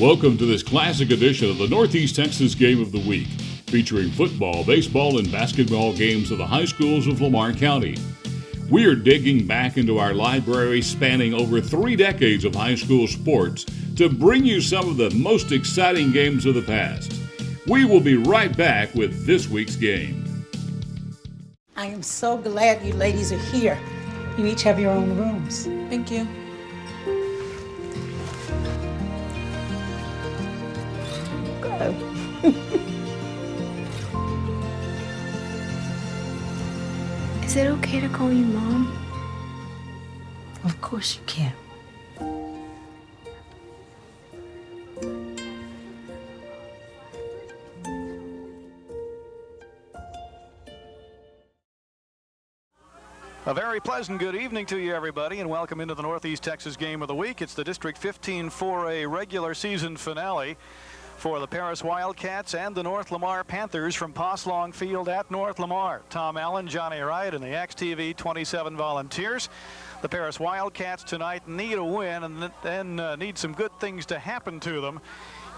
Welcome to this classic edition of the Northeast Texas Game of the Week, featuring football, baseball, and basketball games of the high schools of Lamar County. We are digging back into our library spanning over 3 decades of high school sports to bring you some of the most exciting games of the past. We will be right back with this week's game. I am so glad you ladies are here. You each have your own rooms. Thank you. Is it okay to call you Mom? Of course you can. A very pleasant good evening to you, everybody, and welcome into the Northeast Texas Game of the Week. It's the District 15 4A regular season finale for the Paris Wildcats and the North Lamar Panthers from Poslong Field at North Lamar. Tom Allen, Johnny Wright, and the XTV 27 Volunteers. The Paris Wildcats tonight need a win and then need some good things to happen to them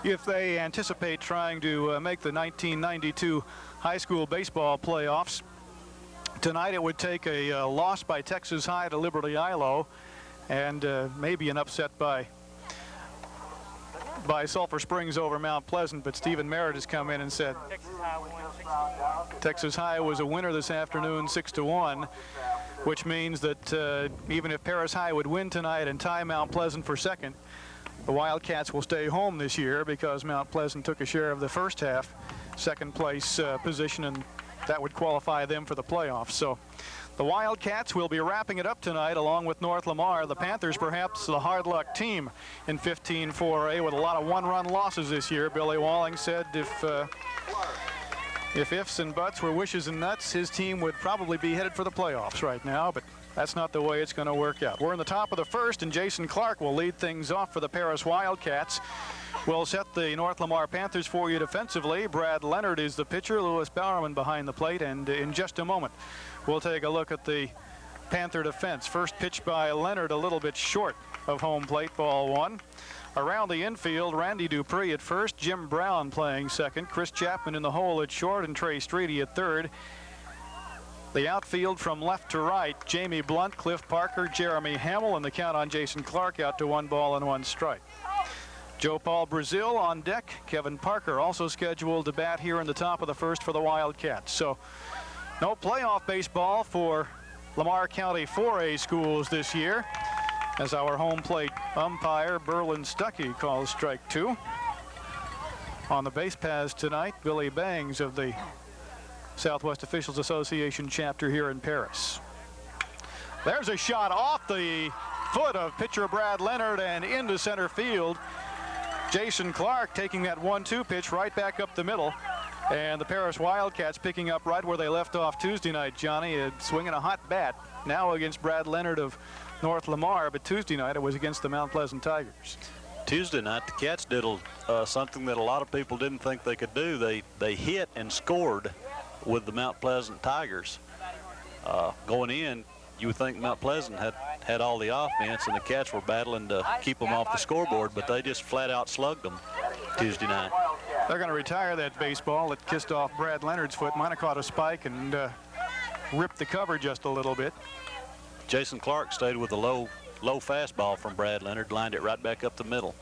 if they anticipate trying to make the 1992 high school baseball playoffs. Tonight it would take a loss by Texas High to Liberty Ilo and maybe an upset by Sulphur Springs over Mount Pleasant, but Stephen Merritt has come in and said Texas High was a winner this afternoon 6-1, which means that even if Paris High would win tonight and tie Mount Pleasant for second, the Wildcats will stay home this year because Mount Pleasant took a share of the first half second place position, and that would qualify them for the playoffs. So the Wildcats will be wrapping it up tonight along with North Lamar. The Panthers perhaps the hard luck team in 15 4A with a lot of one-run losses this year. Billy Walling said if ifs and buts were wishes and nuts, his team would probably be headed for the playoffs right now, but that's not the way it's going to work out. We're in the top of the first, and Jason Clark will lead things off for the Paris Wildcats. We'll set the North Lamar Panthers for you defensively. Brad Leonard is the pitcher, Lewis Bowerman behind the plate, and in just a moment we'll take a look at the Panther defense. First pitch by Leonard, a little bit short of home plate, ball one. Around the infield, Randy Dupree at first, Jim Brown playing second, Chris Chapman in the hole at short, and Trey Streety at third. The outfield from left to right, Jamie Blunt, Cliff Parker, Jeremy Hamill, and the count on Jason Clark out to 1 ball and 1 strike. Joe Paul Brazil on deck. Kevin Parker also scheduled to bat here in the top of the first for the Wildcats. So no playoff baseball for Lamar County 4A schools this year, as our home plate umpire Berlin Stuckey calls strike 2. On the base paths tonight, Billy Bangs of the Southwest Officials Association chapter here in Paris. There's a shot off the foot of pitcher Brad Leonard and into center field. Jason Clark taking that 1-2 pitch right back up the middle, and the Paris Wildcats picking up right where they left off Tuesday night, Johnny, swinging a hot bat now against Brad Leonard of North Lamar, but Tuesday night it was against the Mount Pleasant Tigers. Tuesday night the Cats did something that a lot of people didn't think they could do. They hit and scored with the Mount Pleasant Tigers. Going in, you would think Mount Pleasant had all the offense and the Cats were battling to keep them off the scoreboard, but they just flat out slugged them Tuesday night. They're going to retire that baseball that kissed off Brad Leonard's foot. Might have caught a spike and ripped the cover just a little bit. Jason Clark stayed with a low fastball from Brad Leonard, lined it right back up the middle.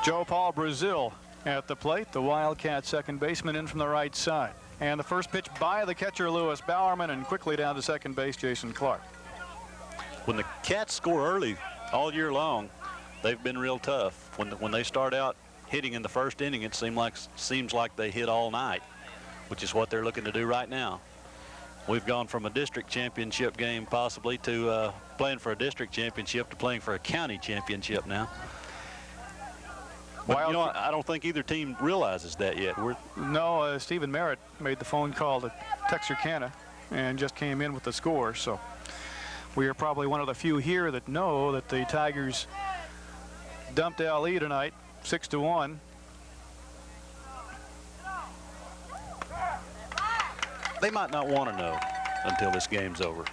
Joe Paul Brazil at the plate, the Wildcat second baseman in from the right side. And the first pitch by the catcher Lewis Bowerman, and quickly down to second base Jason Clark. When the Cats score early all year long, they've been real tough. When they start out hitting in the first inning, it seems like they hit all night, which is what they're looking to do right now. We've gone from a district championship game possibly to playing for a district championship to playing for a county championship now. But, I don't think either team realizes that yet. No, Stephen Merritt made the phone call to Texarkana and just came in with the score. So we are probably one of the few here that know that the Tigers dumped Ali tonight, 6-1. They might not want to know until this game's over.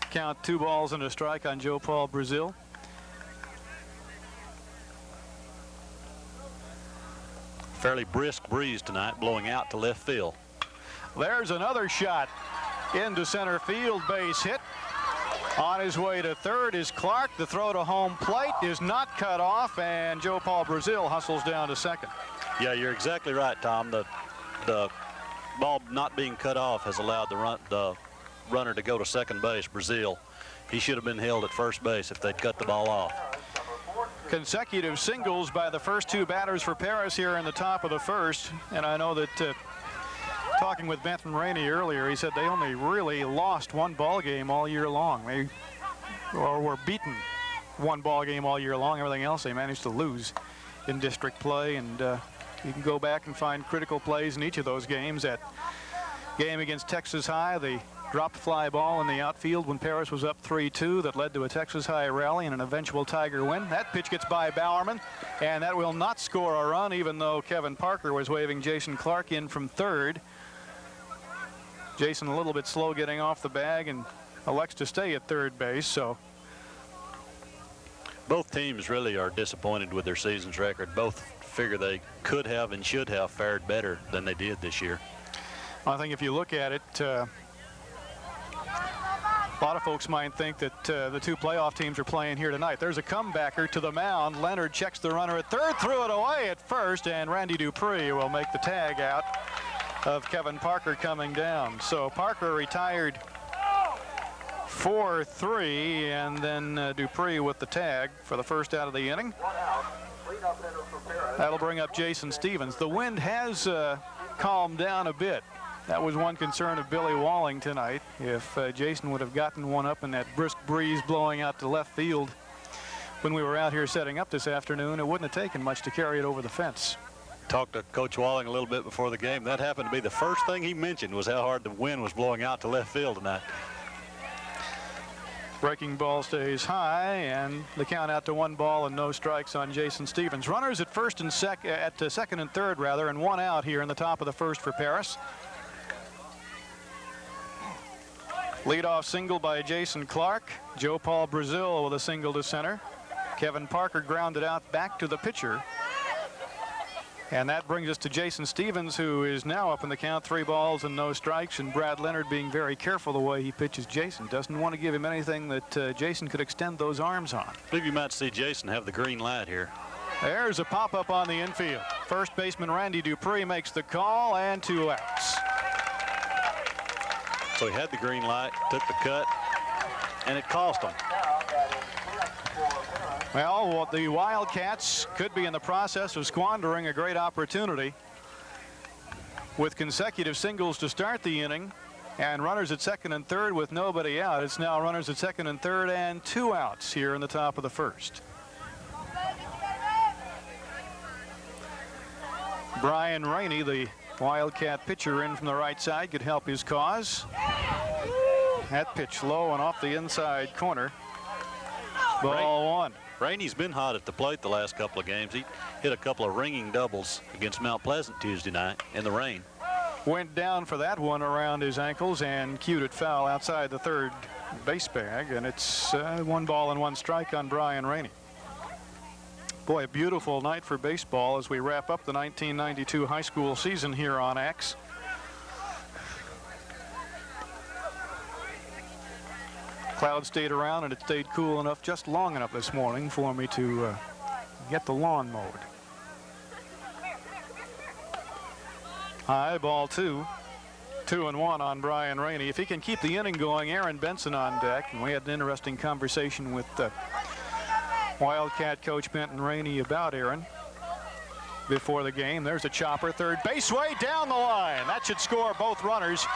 Count 2 balls and a strike on Joe Paul Brazil. fairly brisk breeze tonight, blowing out to left field. There's another shot into center field, base hit. On his way to third is Clark. The throw to home plate is not cut off, and Joe Paul Brazil hustles down to second. Yeah, you're exactly right, Tom. The ball not being cut off has allowed the runner to go to second base, Brazil. He should have been held at first base if they'd cut the ball off. Consecutive singles by the first two batters for Paris here in the top of the first, and I know that talking with Benton Rainey earlier, he said they only really lost one ball game all year long. They were beaten one ball game all year long. Everything else they managed to lose in district play, and you can go back and find critical plays in each of those games. That game against Texas High, the dropped fly ball in the outfield when Paris was up 3-2 that led to a Texas High rally and an eventual Tiger win. That pitch gets by Bowerman, and that will not score a run, even though Kevin Parker was waving Jason Clark in from third. Jason a little bit slow getting off the bag and elects to stay at third base. So both teams really are disappointed with their season's record. Both figure they could have and should have fared better than they did this year. I think if you look at it, a lot of folks might think that the two playoff teams are playing here tonight. There's a comebacker to the mound. Leonard checks the runner at third, threw it away at first, and Randy Dupree will make the tag out of Kevin Parker coming down. So Parker retired 4-3, and then Dupree with the tag for the first out of the inning. That'll bring up Jason Stevens. The wind has calmed down a bit. That was one concern of Billy Walling tonight. If Jason would have gotten one up in that brisk breeze blowing out to left field when we were out here setting up this afternoon, it wouldn't have taken much to carry it over the fence. Talked to Coach Walling a little bit before the game. That happened to be the first thing he mentioned, was how hard the wind was blowing out to left field tonight. Breaking ball stays high, and the count out to 1 ball and no strikes on Jason Stevens. Runners at second and third rather, and 1 out here in the top of the first for Paris. Leadoff single by Jason Clark. Joe Paul Brazil with a single to center. Kevin Parker grounded out back to the pitcher. And that brings us to Jason Stevens, who is now up in the count, 3 balls and no strikes, and Brad Leonard being very careful the way he pitches Jason. Doesn't want to give him anything that Jason could extend those arms on. I believe you might see Jason have the green light here. There's a pop-up on the infield. First baseman Randy Dupree makes the call, and 2 outs. So he had the green light, took the cut, and it cost him. Well, the Wildcats could be in the process of squandering a great opportunity with consecutive singles to start the inning and runners at second and third with nobody out. It's now runners at second and third and 2 outs here in the top of the first. Brian Rainey, the Wildcat pitcher in from the right side, could help his cause. That pitch low and off the inside corner. Ball 1. Rainey's been hot at the plate the last couple of games. He hit a couple of ringing doubles against Mount Pleasant Tuesday night in the rain. Went down for that one around his ankles and cued it foul outside the third base bag, and it's 1 ball and 1 strike on Brian Rainey. Boy, a beautiful night for baseball as we wrap up the 1992 high school season here on X. Clouds stayed around, and it stayed cool enough, just long enough this morning for me to get the lawn mowed. High, ball 2. 2-1 on Brian Rainey. If he can keep the inning going, Aaron Benson on deck. And we had an interesting conversation with Wildcat coach Benton Rainey about Aaron before the game. There's a chopper, third base way down the line. That should score both runners.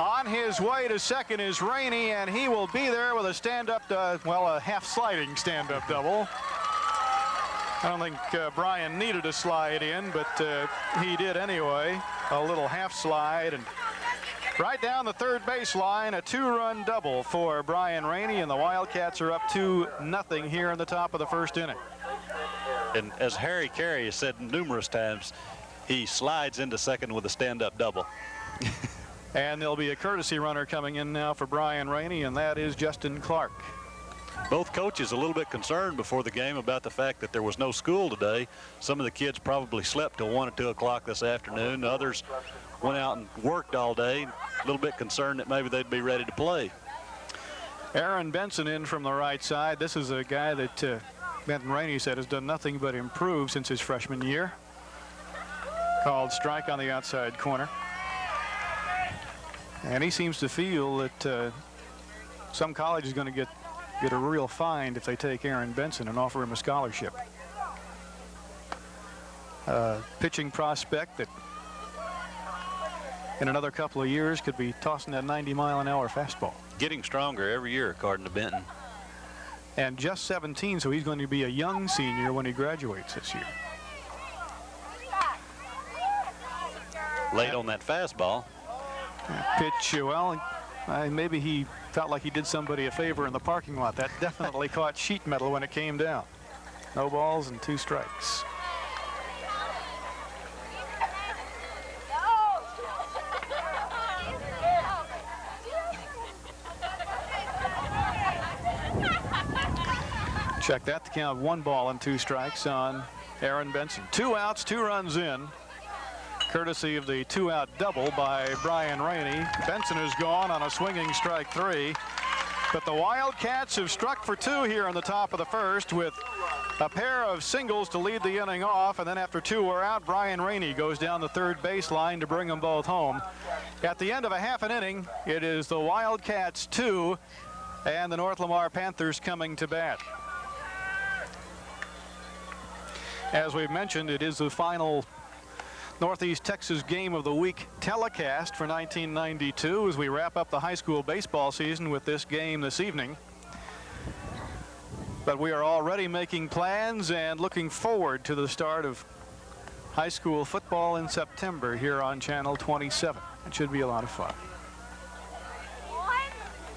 On his way to second is Rainey, and he will be there with a stand-up, a half-sliding stand-up double. I don't think Brian needed a slide in, but he did anyway. A little half-slide, and right down the third base line, a 2-run double for Brian Rainey, and the Wildcats are up 2-0 here in the top of the first inning. And as Harry Carey has said numerous times, he slides into second with a stand-up double. And there'll be a courtesy runner coming in now for Brian Rainey, and that is Justin Clark. Both coaches a little bit concerned before the game about the fact that there was no school today. Some of the kids probably slept till 1 or 2 o'clock this afternoon. Others went out and worked all day. A little bit concerned that maybe they'd be ready to play. Aaron Benson in from the right side. This is a guy that Benton Rainey said has done nothing but improve since his freshman year. Called strike on the outside corner. And he seems to feel that some college is going to get a real find if they take Aaron Benson and offer him a scholarship. Pitching prospect that in another couple of years could be tossing that 90-mile-an-hour fastball. Getting stronger every year, according to Benton. And just 17, so he's going to be a young senior when he graduates this year. Late on that fastball. Pitch, well, maybe he felt like he did somebody a favor in the parking lot. That definitely caught sheet metal when it came down. No balls and 2 strikes. Check that to count 1 ball and 2 strikes on Aaron Benson. 2 outs, 2 runs in, courtesy of the 2-out double by Brian Rainey. Benson is gone on a swinging strike 3. But the Wildcats have struck for 2 here in the top of the first with a pair of singles to lead the inning off. And then after 2 were out, Brian Rainey goes down the third baseline to bring them both home. At the end of a half an inning, it is the Wildcats 2 and the North Lamar Panthers coming to bat. As we've mentioned, it is the final Northeast Texas Game of the Week telecast for 1992 as we wrap up the high school baseball season with this game this evening. But we are already making plans and looking forward to the start of high school football in September here on Channel 27. It should be a lot of fun.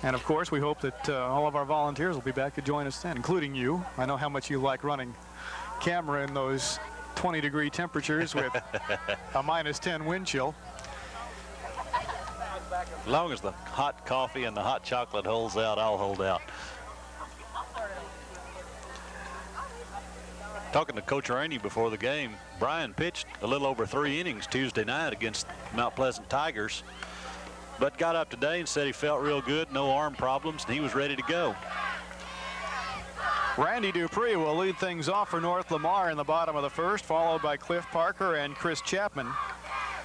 And of course, we hope that all of our volunteers will be back to join us then, including you. I know how much you like running camera in those 20-degree temperatures with a -10 wind chill. As long as the hot coffee and the hot chocolate holds out, I'll hold out. Talking to Coach Rainey before the game, Brian pitched a little over 3 innings Tuesday night against Mount Pleasant Tigers, but got up today and said he felt real good, no arm problems, and he was ready to go. Randy Dupree will lead things off for North Lamar in the bottom of the first, followed by Cliff Parker and Chris Chapman.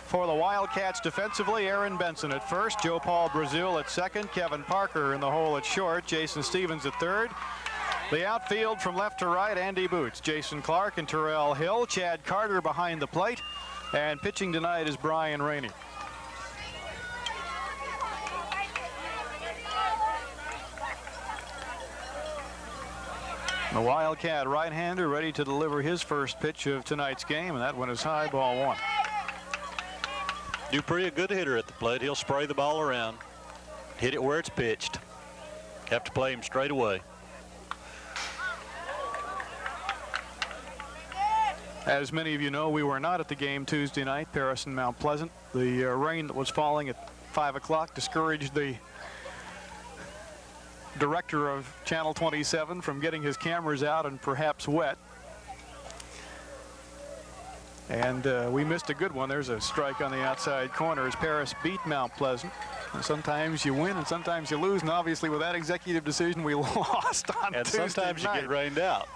For the Wildcats defensively, Aaron Benson at first, Joe Paul Brazil at second, Kevin Parker in the hole at short, Jason Stevens at third. The outfield from left to right, Andy Boots, Jason Clark and Terrell Hill, Chad Carter behind the plate, and pitching tonight is Brian Rainey. The Wildcat right-hander ready to deliver his first pitch of tonight's game, and that one is high, ball 1. Dupree, a good hitter at the plate. He'll spray the ball around, hit it where it's pitched. Have to play him straight away. As many of you know, we were not at the game Tuesday night, Paris and Mount Pleasant. The rain that was falling at 5 o'clock discouraged the director of Channel 27 from getting his cameras out and perhaps wet. And we missed a good one. There's a strike on the outside corner as Paris beat Mount Pleasant. And sometimes you win and sometimes you lose, and obviously with that executive decision we lost on and Tuesday sometimes night. you get rained out,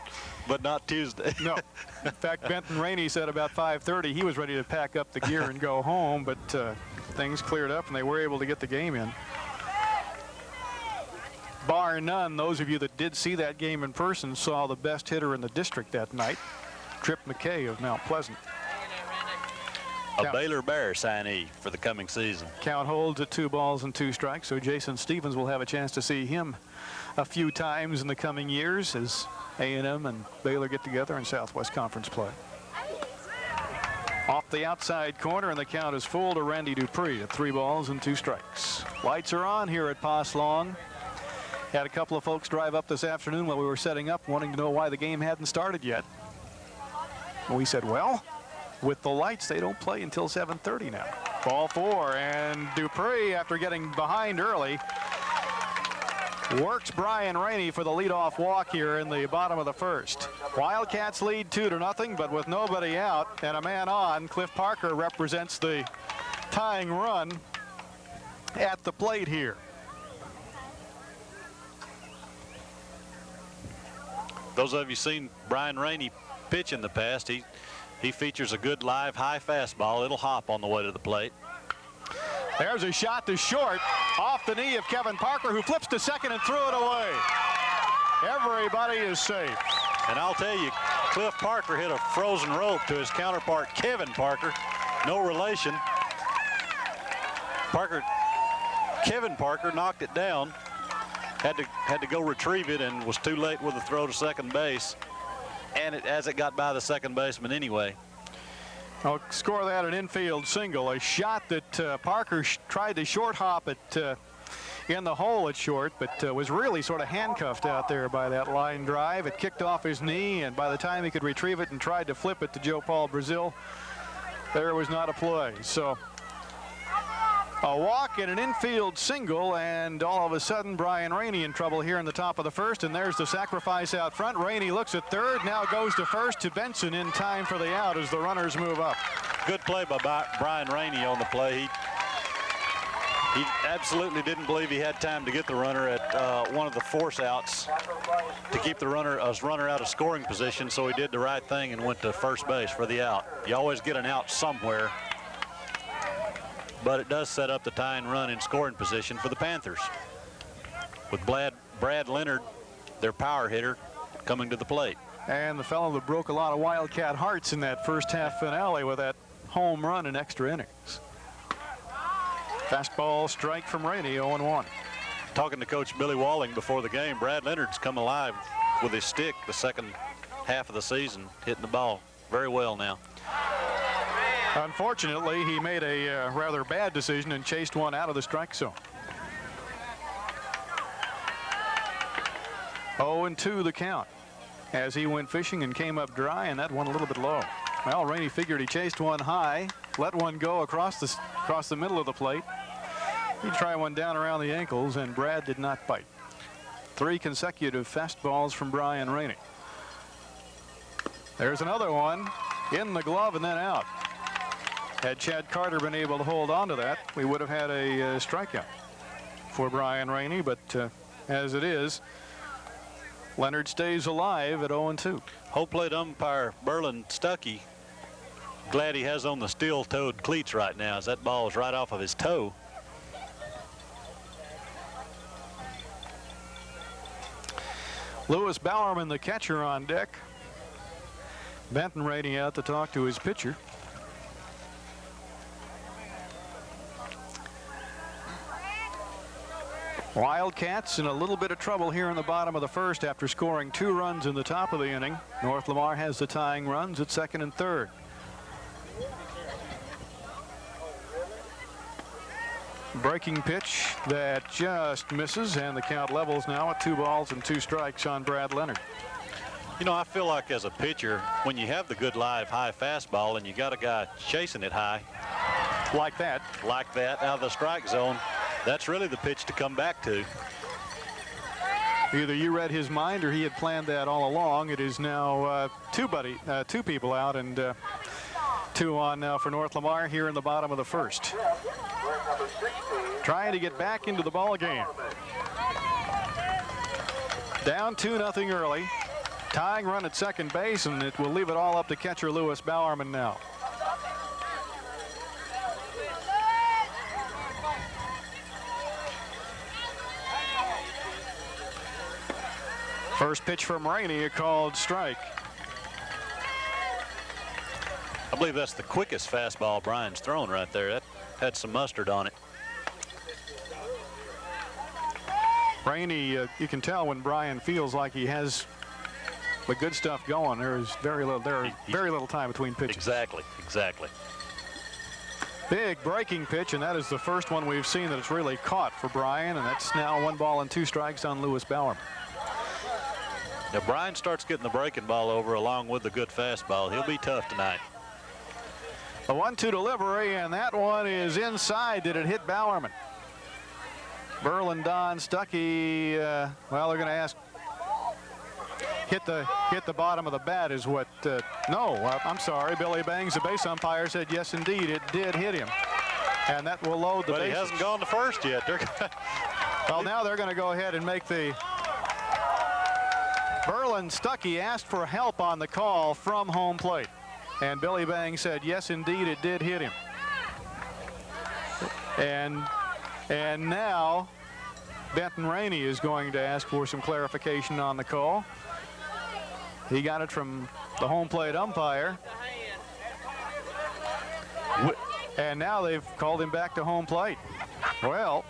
but not Tuesday. No. In fact, Benton Rainey said about 5:30 he was ready to pack up the gear and go home, but things cleared up and they were able to get the game in. Bar none, those of you that did see that game in person saw the best hitter in the district that night, Trip McKay of Mount Pleasant. A Baylor Bear signee for the coming season. Count holds at 2 balls and 2 strikes, so Jason Stevens will have a chance to see him a few times in the coming years as A&M and Baylor get together in Southwest Conference play. Off the outside corner, and the count is full to Randy Dupree at 3 balls and 2 strikes. Lights are on here at Pass Long. Had a couple of folks drive up this afternoon while we were setting up, wanting to know why the game hadn't started yet. And we said, well, with the lights, they don't play until 7:30 now. Ball 4, and Dupree, after getting behind early, works Brian Rainey for the leadoff walk here in the bottom of the first. Wildcats lead 2-0, but with nobody out and a man on, Cliff Parker represents the tying run at the plate here. Those of you seen Brian Rainey pitch in the past, he features a good live high fastball. It'll hop on the way to the plate. There's a shot to short off the knee of Kevin Parker, who flips to second and threw it away. Everybody is safe. And I'll tell you, Cliff Parker hit a frozen rope to his counterpart, Kevin Parker. No relation. Kevin Parker knocked it down, had to go retrieve it, and was too late with the throw to second base. And as it got by the second baseman anyway. I'll score that an infield single. A shot that Parker tried to short hop it in the hole at short, but was really sort of handcuffed out there by that line drive. It kicked off his knee, and by the time he could retrieve it and tried to flip it to Joe Paul Brazil, there was not a play. So a walk and an infield single, and all of a sudden Brian Rainey in trouble here in the top of the first, and there's the sacrifice out front. Rainey looks at third, now goes to first to Benson in time for the out as the runners move up. Good play by Brian Rainey on the play. He absolutely didn't believe he had time to get the runner at one of the force outs to keep the runner out of scoring position, so he did the right thing and went to first base for the out. You always get an out somewhere, but it does set up the tying run in scoring position for the Panthers, with Brad Leonard, their power hitter, coming to the plate. And the fellow that broke a lot of Wildcat hearts in that first half finale with that home run in extra innings. Fastball strike from Rainey, 0-1. Talking to Coach Billy Walling before the game, Brad Leonard's come alive with his stick the second half of the season, hitting the ball very well now. Unfortunately, he made a rather bad decision and chased one out of the strike zone. 0-2 the count as he went fishing and came up dry, and that one a little bit low. Well, Rainey figured he chased one high, let one go across the middle of the plate. He'd try one down around the ankles, and Brad did not bite. 3 consecutive fastballs from Brian Rainey. There's another one in the glove and then out. Had Chad Carter been able to hold on to that, we would have had a strikeout for Brian Rainey, but as it is, Leonard stays alive at 0-2. Home plate umpire Berlin Stuckey, glad he has on the steel-toed cleats right now, as that ball is right off of his toe. Lewis Bowerman, the catcher, on deck. Benton Rainey out to talk to his pitcher. Wildcats in a little bit of trouble here in the bottom of the first after scoring 2 runs in the top of the inning. North Lamar has the tying runs at second and third. Breaking pitch that just misses, and the count levels now at 2 balls and 2 strikes on Brad Leonard. You know, I feel like as a pitcher, when you have the good live high fastball and you got a guy chasing it high like that out of the strike zone, that's really the pitch to come back to. Either you read his mind or he had planned that all along. It is now 2 people out, and 2 on now for North Lamar here in the bottom of the first. Trying to get back into the ball game. Down 2-0 early. Tying run at second base, and it will leave it all up to catcher Lewis Bowerman now. First pitch from Rainey, a called strike. I believe that's the quickest fastball Brian's thrown right there. That had some mustard on it. Rainey, you can tell when Brian feels like he has the good stuff going. There is very little time between pitches. Exactly. Big breaking pitch, and that is the first one we've seen that it's really caught for Brian, and that's now 1 ball and 2 strikes on Lewis Bowerman. Now Brian starts getting the breaking ball over along with the good fastball. He'll be tough tonight. The 1-2 delivery, and that one is inside. Did it hit Bowerman? Berlin, Don, Stuckey, well, they're going to ask. Hit the bottom of the bat is what, no, I'm sorry. Billy Bangs, the base umpire, said yes, indeed, it did hit him. And that will load the bases. But he hasn't gone to first yet. Well, now they're going to go ahead and make the. Berlin Stuckey asked for help on the call from home plate. And Billy Bangs said, yes, indeed, it did hit him. And now Benton Rainey is going to ask for some clarification on the call. He got it from the home plate umpire. And now they've called him back to home plate. Well,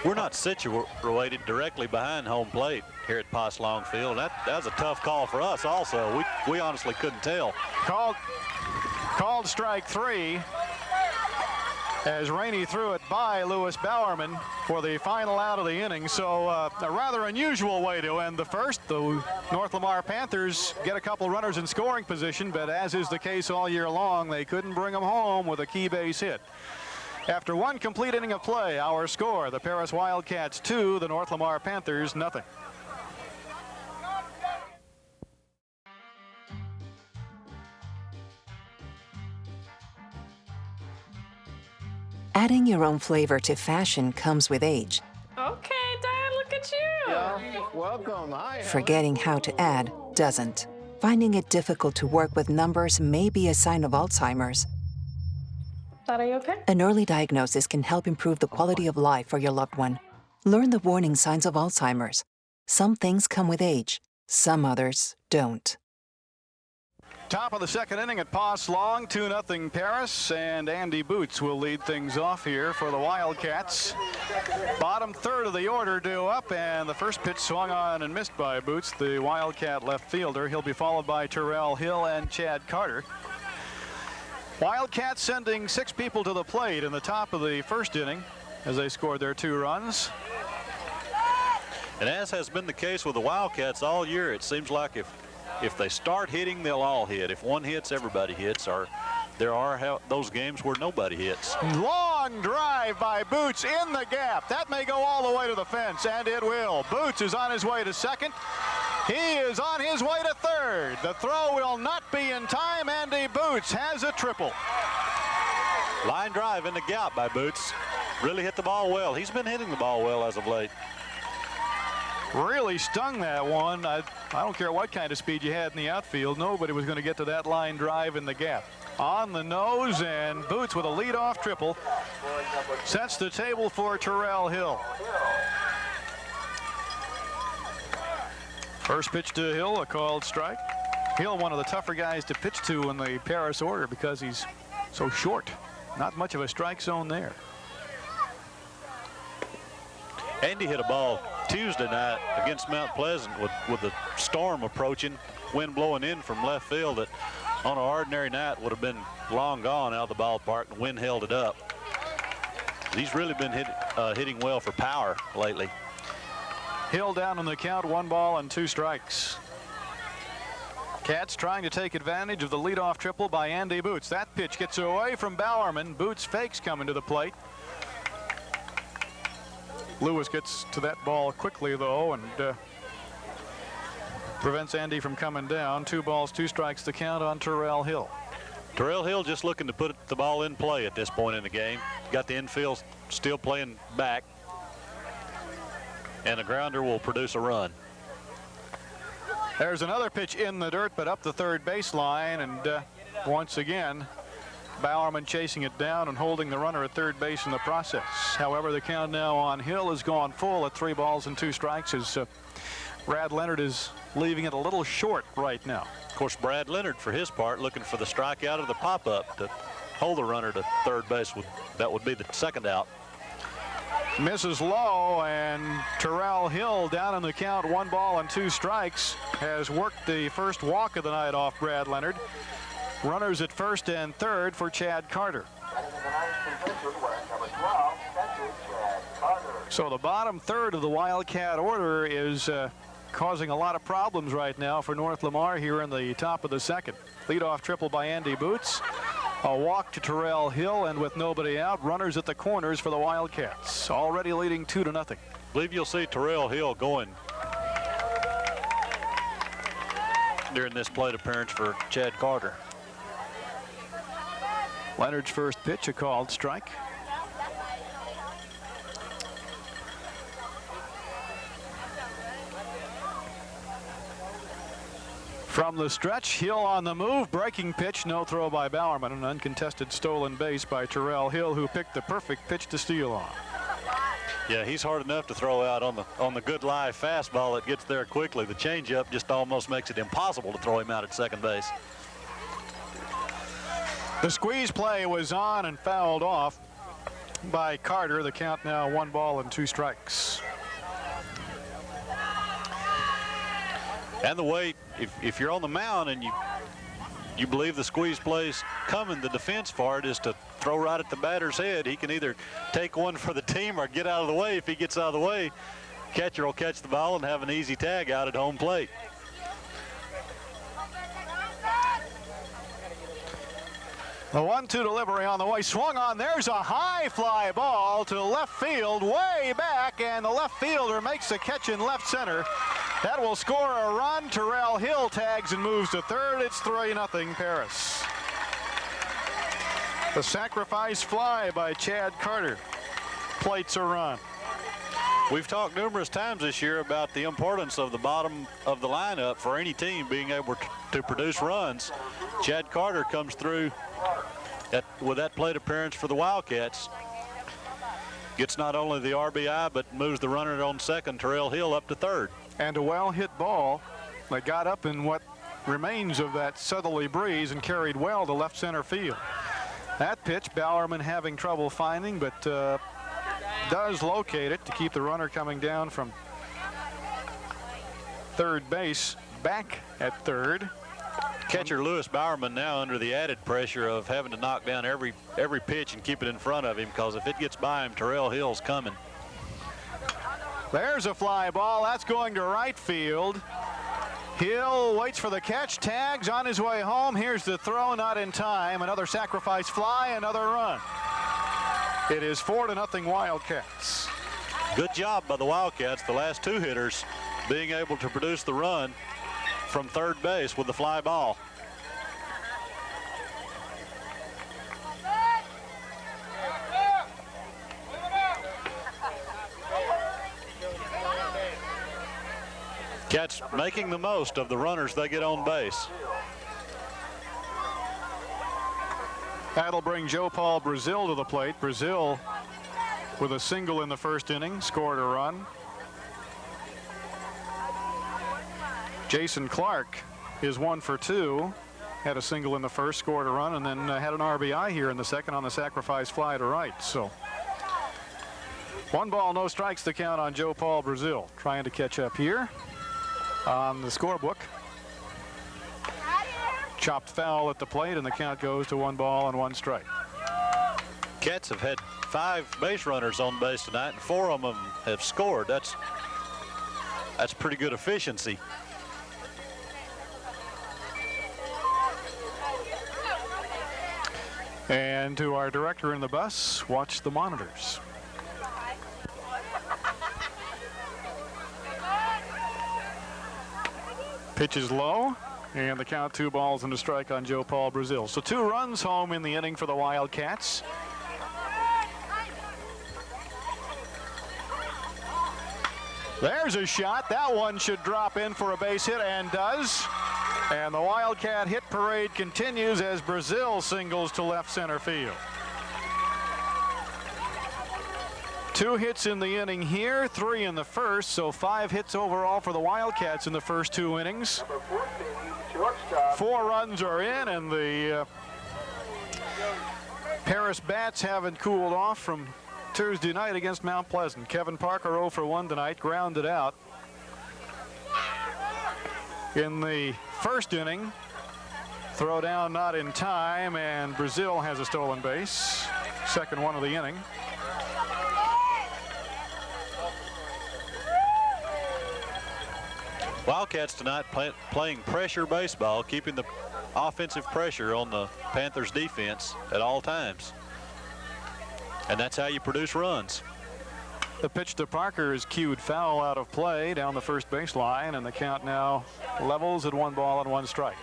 we're not situated directly behind home plate here at Poss Long Field. That was a tough call for us also. We honestly couldn't tell. Called strike 3 as Rainey threw it by Lewis Bowerman for the final out of the inning. So a rather unusual way to end the first. The North Lamar Panthers get a couple runners in scoring position, but as is the case all year long, they couldn't bring them home with a key base hit. After one complete inning of play, our score, the Paris Wildcats 2, the North Lamar Panthers nothing. Adding your own flavor to fashion comes with age. Okay, Dad, look at you. Yeah, welcome. Hi. Forgetting how to add doesn't. Finding it difficult to work with numbers may be a sign of Alzheimer's. Dad, are you okay? An early diagnosis can help improve the quality of life for your loved one. Learn the warning signs of Alzheimer's. Some things come with age, some others don't. Top of the second inning at Poss Long, 2-0 Paris, and Andy Boots will lead things off here for the Wildcats. Bottom third of the order due up, and the first pitch swung on and missed by Boots, the Wildcat left fielder. He'll be followed by Terrell Hill and Chad Carter. Wildcats sending 6 people to the plate in the top of the first inning as they scored their 2 runs. And as has been the case with the Wildcats all year, it seems like if they start hitting, they'll all hit. If one hits, everybody hits. Or there are those games where nobody hits. Long drive by Boots in the gap. That may go all the way to the fence, and it will. Boots is on his way to second. He is on his way to third. The throw will not be in time. Andy Boots has a triple. Line drive in the gap by Boots. Really hit the ball well. He's been hitting the ball well as of late. Really stung that one. I don't care what kind of speed you had in the outfield. Nobody was going to get to that line drive in the gap. On the nose, and Boots with a leadoff triple sets the table for Terrell Hill. First pitch to Hill, a called strike. Hill, one of the tougher guys to pitch to in the Paris order because he's so short. Not much of a strike zone there. Andy hit a ball Tuesday night against Mount Pleasant with the storm approaching, wind blowing in from left field that on an ordinary night would have been long gone out of the ballpark. The wind held it up. He's really been hitting well for power lately. Hill down on the count, 1 ball and 2 strikes. Cats trying to take advantage of the leadoff triple by Andy Boots. That pitch gets away from Bowerman. Boots fakes coming to the plate. Lewis gets to that ball quickly, though, and prevents Andy from coming down. 2 balls, 2 strikes to count on Terrell Hill. Terrell Hill just looking to put the ball in play at this point in the game. Got the infield still playing back, and a grounder will produce a run. There's another pitch in the dirt, but up the third baseline, and once again, Bowerman chasing it down and holding the runner at third base in the process. However, the count now on Hill has gone full at 3 balls and 2 strikes as Brad Leonard is leaving it a little short right now. Of course, Brad Leonard, for his part, looking for the strikeout of the pop-up to hold the runner to third base. That would be the second out. Misses low, and Terrell Hill down in the count, 1 ball and 2 strikes, has worked the first walk of the night off Brad Leonard. Runners at first and third for Chad Carter. So the bottom third of the Wildcat order is causing a lot of problems right now for North Lamar here in the top of the second. Leadoff triple by Andy Boots. A walk to Terrell Hill, and with nobody out, runners at the corners for the Wildcats. Already leading 2-0. I believe you'll see Terrell Hill going during this plate appearance for Chad Carter. Leonard's first pitch, a called strike. From the stretch, Hill on the move, breaking pitch, no throw by Bowerman, an uncontested stolen base by Terrell Hill, who picked the perfect pitch to steal on. Yeah, he's hard enough to throw out on the good live fastball that gets there quickly. The changeup just almost makes it impossible to throw him out at second base. The squeeze play was on and fouled off by Carter. The count now 1 ball and 2 strikes. And the way, if you're on the mound and you believe the squeeze play's coming, the defense for it is to throw right at the batter's head. He can either take one for the team or get out of the way. If he gets out of the way, catcher will catch the ball and have an easy tag out at home plate. The 1-2 delivery on the way, swung on. There's a high fly ball to left field, way back, and the left fielder makes the catch in left center. That will score a run. Terrell Hill tags and moves to third. It's 3-0 Paris. The sacrifice fly by Chad Carter plates a run. We've talked numerous times this year about the importance of the bottom of the lineup for any team being able to produce runs. Chad Carter comes through with that plate appearance for the Wildcats. Gets not only the RBI, but moves the runner on second, Terrell Hill, up to third. And a well-hit ball that got up in what remains of that southerly breeze and carried well to left center field. That pitch, Bowerman having trouble finding, but does locate it to keep the runner coming down from third base back at third. Catcher Lewis Bowerman now under the added pressure of having to knock down every pitch and keep it in front of him, because if it gets by him, Terrell Hill's coming. There's a fly ball. That's going to right field. Hill waits for the catch, tags on his way home. Here's the throw, not in time. Another sacrifice fly, another run. It is 4-0 Wildcats. Good job by the Wildcats, the last 2 hitters, being able to produce the run from third base with the fly ball. Cats making the most of the runners they get on base. That'll bring Joe Paul Brazil to the plate. Brazil, with a single in the first inning, scored a run. Jason Clark is 1 for 2. Had a single in the first, scored a run, and then had an RBI here in the second on the sacrifice fly to right. So 1 ball, no strikes to count on Joe Paul Brazil. Trying to catch up here on the scorebook. Chopped foul at the plate, and the count goes to 1 ball and 1 strike. Cats have had 5 base runners on base tonight, and 4 of them have scored. That's pretty good efficiency. And to our director in the bus, watch the monitors. Pitch is low, and the count 2 balls and a strike on Joe Paul Brazil. So 2 runs home in the inning for the Wildcats. There's a shot. That one should drop in for a base hit, and does. And the Wildcat hit parade continues as Brazil singles to left center field. 2 hits in the inning here, 3 in the first, so 5 hits overall for the Wildcats in the first 2 innings. 4 runs are in, and the Paris Bats haven't cooled off from Tuesday night against Mount Pleasant. Kevin Parker 0 for 1 tonight, grounded out. In the first inning, throw down not in time, and Brazil has a stolen base. Second one of the inning. Wildcats tonight playing pressure baseball, keeping the offensive pressure on the Panthers defense at all times. And that's how you produce runs. The pitch to Parker is cued foul out of play down the first baseline, and the count now levels at 1 ball and 1 strike.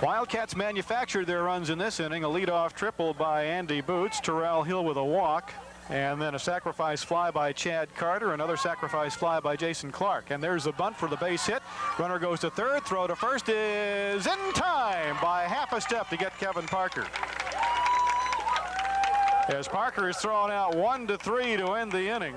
Wildcats manufactured their runs in this inning. A leadoff triple by Andy Boots, Terrell Hill with a walk, and then a sacrifice fly by Chad Carter, another sacrifice fly by Jason Clark. And there's a bunt for the base hit. Runner goes to third, throw to first is in time by half a step to get Kevin Parker. As Parker is thrown out 1-3 to end the inning,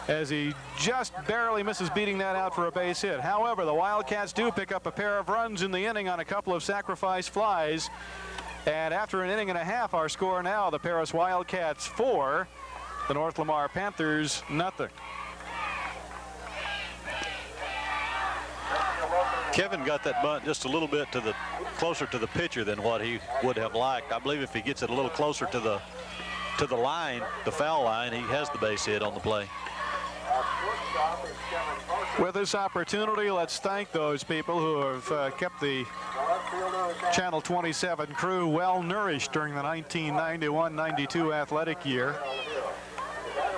as he just barely misses beating that out for a base hit. However, the Wildcats do pick up a pair of runs in the inning on a couple of sacrifice flies. And after an inning and a half, our score now, the Paris Wildcats 4, the North Lamar Panthers nothing. Kevin got that bunt just a little bit closer to the pitcher than what he would have liked. I believe if he gets it a little closer to the line, the foul line, he has the base hit on the play. With this opportunity, let's thank those people who have kept the Channel 27 crew well nourished during the 1991-92 athletic year,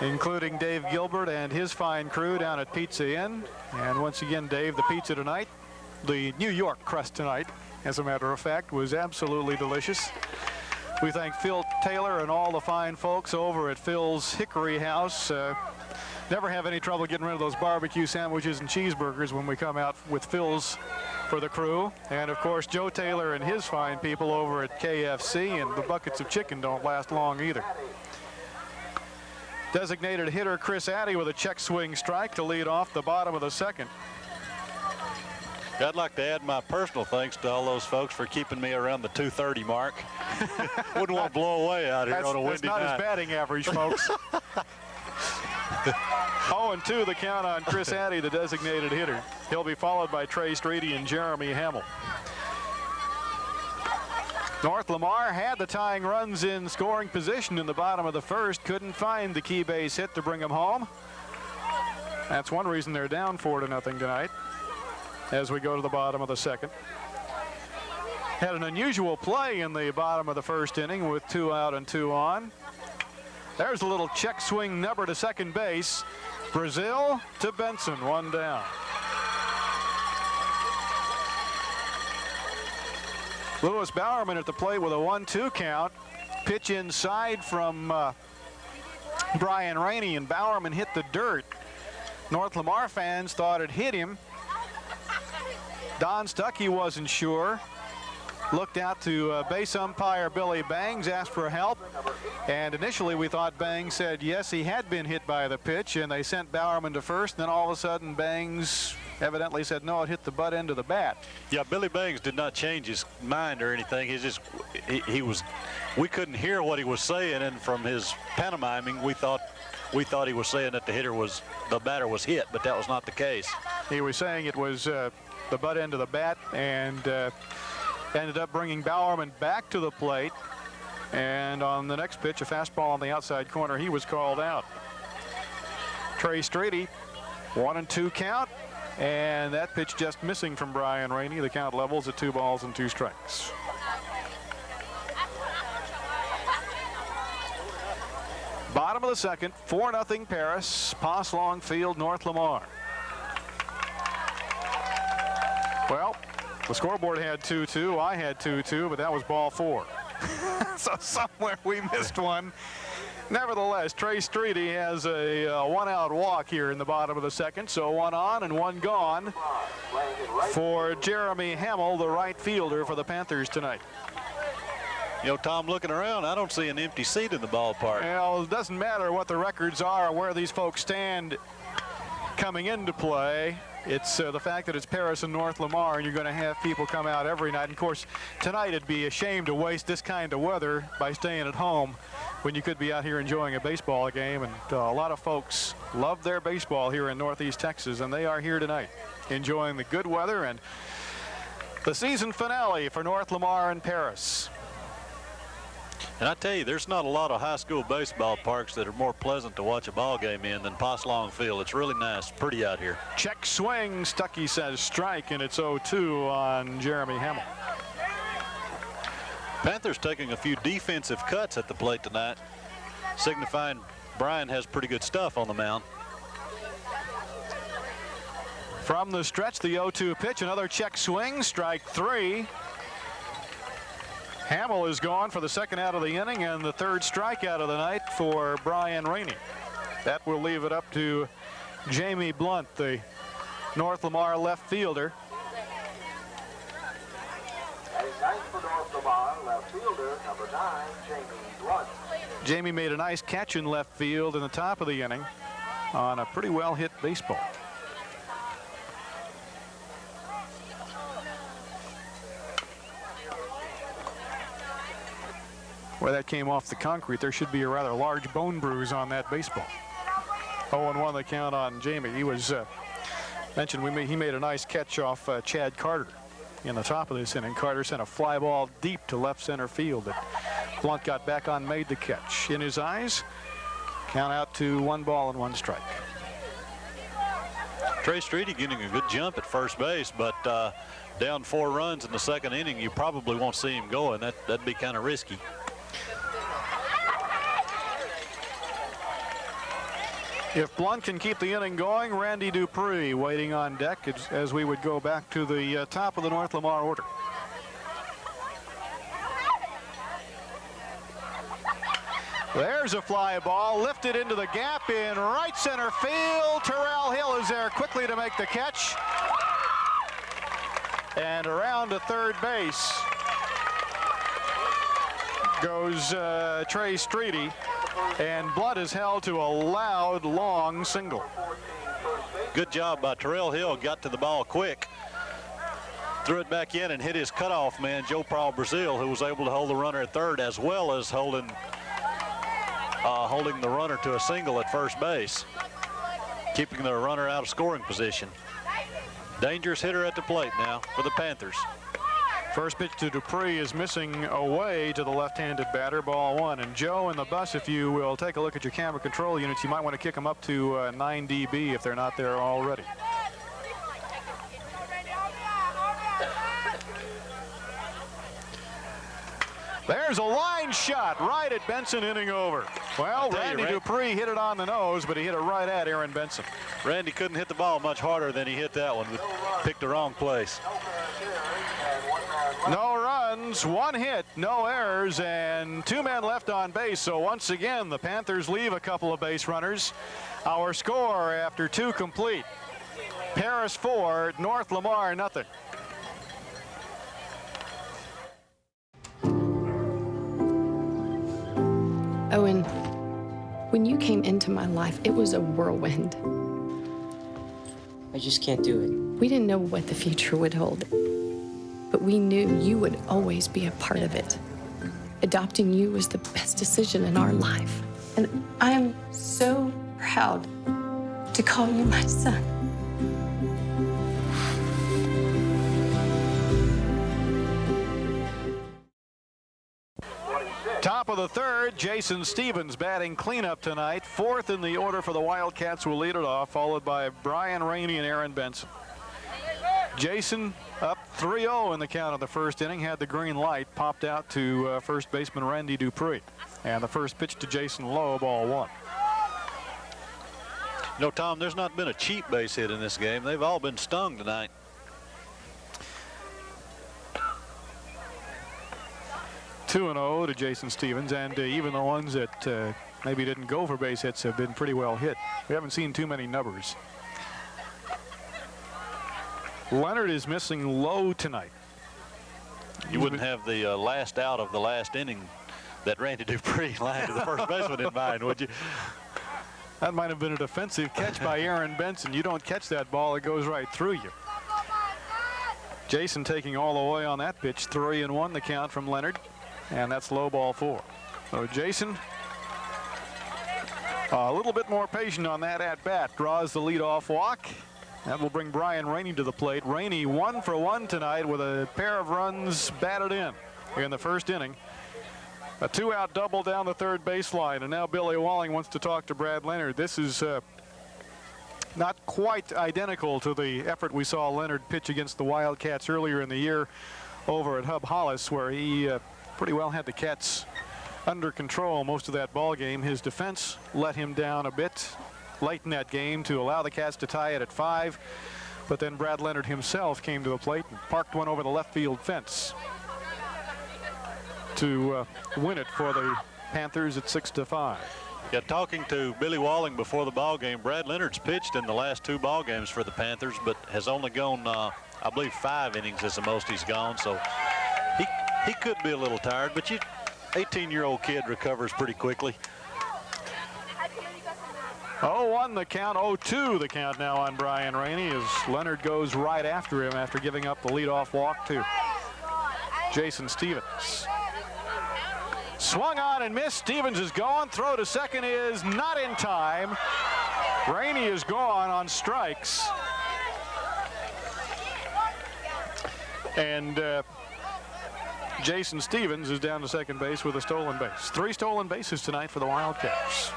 including Dave Gilbert and his fine crew down at Pizza Inn. And once again, Dave, the pizza tonight, the New York crust tonight, as a matter of fact, was absolutely delicious. We thank Phil Taylor and all the fine folks over at Phil's Hickory House. Never have any trouble getting rid of those barbecue sandwiches and cheeseburgers when we come out with Phil's for the crew. And of course, Joe Taylor and his fine people over at KFC, and the buckets of chicken don't last long either. Designated hitter Chris Addy with a check swing strike to lead off the bottom of the second. I'd like to add my personal thanks to all those folks for keeping me around the 230 mark. Wouldn't want to blow away out here on a windy night. That's not his batting average, folks. 0-2 the count on Chris Addy, the designated hitter. He'll be followed by Trey Streety and Jeremy Hamill. North Lamar had the tying runs in scoring position in the bottom of the first. Couldn't find the key base hit to bring them home. That's one reason they're down 4-0 tonight as we go to the bottom of the second. Had an unusual play in the bottom of the first inning with 2 out and 2 on. There's a little check swing number to second base. Brazil to Benson, 1 down. Lewis Bowerman at the plate with a 1-2 count. Pitch inside from Brian Rainey, and Bowerman hit the dirt. North Lamar fans thought it hit him. Don Stuckey wasn't sure. Looked out to base umpire Billy Bangs, asked for help, and initially we thought Bangs said yes, he had been hit by the pitch, and they sent Bowerman to first. And then all of a sudden Bangs evidently said no, it hit the butt end of the bat. Yeah, Billy Bangs did not change his mind or anything. He's just we couldn't hear what he was saying, and from his pantomiming we thought he was saying that the batter was hit, but that was not the case. He was saying it was the butt end of the bat, and ended up bringing Bowerman back to the plate. And on the next pitch, a fastball on the outside corner, he was called out. Trey Streety, 1-2 count, and that pitch just missing from Brian Rainey. The count levels at 2 balls and 2 strikes. Bottom of the second, 4-0 Paris, Pass Long Field, North Lamar. Well, the scoreboard had 2-2. I had 2-2, but that was ball 4. So somewhere we missed one. Nevertheless, Trey Streety has a 1-out walk here in the bottom of the second. So 1 on and 1 gone for Jeremy Hamill, the right fielder for the Panthers tonight. You know, Tom, looking around, I don't see an empty seat in the ballpark. Well, it doesn't matter what the records are or where these folks stand coming into play. It's the fact that it's Paris and North Lamar, and you're going to have people come out every night. And of course, tonight it'd be a shame to waste this kind of weather by staying at home when you could be out here enjoying a baseball game. And a lot of folks love their baseball here in Northeast Texas, and they are here tonight enjoying the good weather and the season finale for North Lamar and Paris. And I tell you, there's not a lot of high school baseball parks that are more pleasant to watch a ball game in than Poslong Field. It's really nice, pretty out here. Check swing. Stuckey says strike, and it's 0-2 on Jeremy Hamill. Panthers taking a few defensive cuts at the plate tonight, signifying Brian has pretty good stuff on the mound. From the stretch, the 0-2 pitch, another check swing, strike 3. Hamill is gone for the second out of the inning and the third strikeout of the night for Brian Rainey. That will leave it up to Jamie Blunt, the North Lamar left fielder. Jamie made a nice catch in left field in the top of the inning on a pretty well hit baseball. Where that came off the concrete, there should be a rather large bone bruise on that baseball. 0-1 the count on Jamie. He was mentioned he made a nice catch off Chad Carter in the top of this inning. Carter sent a fly ball deep to left center field that Blunt got back on, made the catch. In his eyes, count out to 1 ball and 1 strike. Trey Streety getting a good jump at first base, but down 4 runs in the second inning, you probably won't see him going. That'd be kind of risky. If Blunt can keep the inning going, Randy Dupree waiting on deck as we would go back to the top of the North Lamar order. There's a fly ball lifted into the gap in right center field. Terrell Hill is there quickly to make the catch. And around to third base goes Trey Streety. And Blunt is held to a loud, long single. Good job by Terrell Hill. Got to the ball quick. Threw it back in and hit his cutoff man, Joe Paul Brazil, who was able to hold the runner at third as well as holding the runner to a single at first base, keeping the runner out of scoring position. Dangerous hitter at the plate now for the Panthers. First pitch to Dupree is missing away to the left-handed batter, ball 1. And Joe and the bus, if you will take a look at your camera control units, you might want to kick them up to 9 dB if they're not there already. There's a line shot right at Benson, inning over. Well, Randy Dupree hit it on the nose, but he hit it right at Aaron Benson. Randy couldn't hit the ball much harder than he hit that one, but picked the wrong place. No runs, 1 hit, no errors, and 2 men left on base. So once again, the Panthers leave a couple of base runners. Our score after 2 complete: Paris 4, North Lamar nothing. Owen, when you came into my life, it was a whirlwind. I just can't do it. We didn't know what the future would hold, but we knew you would always be a part of it. Adopting you was the best decision in our life. And I am so proud to call you my son. Top of the third, Jason Stevens batting cleanup tonight. 4th in the order for the Wildcats will lead it off, followed by Brian Rainey and Aaron Benson. Jason up 3-0 in the count of the first inning, had the green light, popped out to first baseman Randy Dupree. And the first pitch to Jason low, ball 1. You know, Tom, there's not been a cheap base hit in this game. They've all been stung tonight. (2-0) to Jason Stevens, and even the ones that maybe didn't go for base hits have been pretty well hit. We haven't seen too many numbers. Leonard is missing low tonight. You wouldn't have the last out of the last inning that Randy Dupree lined to the first baseman in mind, would you? That might have been a defensive catch by Aaron Benson. You don't catch that ball, it goes right through you. Jason taking all the way on that pitch. 3-1 the count from Leonard, and that's low, ball 4. So Jason a little bit more patient on that at bat, draws the leadoff walk. That will bring Brian Rainey to the plate. Rainey 1 for 1 tonight with a pair of runs batted in the first inning. A 2-out double down the third baseline, and now Billy Walling wants to talk to Brad Leonard. This is not quite identical to the effort we saw Leonard pitch against the Wildcats earlier in the year over at Hub Hollis, where he pretty well had the Cats under control most of that ball game. His defense let him down a bit late in that game to allow the Cats to tie it at 5, but then Brad Leonard himself came to the plate and parked one over the left field fence to win it for the Panthers at 6-5. Yeah, talking to Billy Walling before the ball game, Brad Leonard's pitched in the last 2 ball games for the Panthers, but has only gone, I believe, 5 innings is the most he's gone. So he could be a little tired, but 18-year-old kid recovers pretty quickly. 0-1 the count, 0-2 the count now on Brian Rainey as Leonard goes right after him after giving up the leadoff walk to Jason Stevens. Swung on and missed. Stevens is gone. Throw to second is not in time. Rainey is gone on strikes. And Jason Stevens is down to second base with a stolen base. 3 stolen bases tonight for the Wildcats.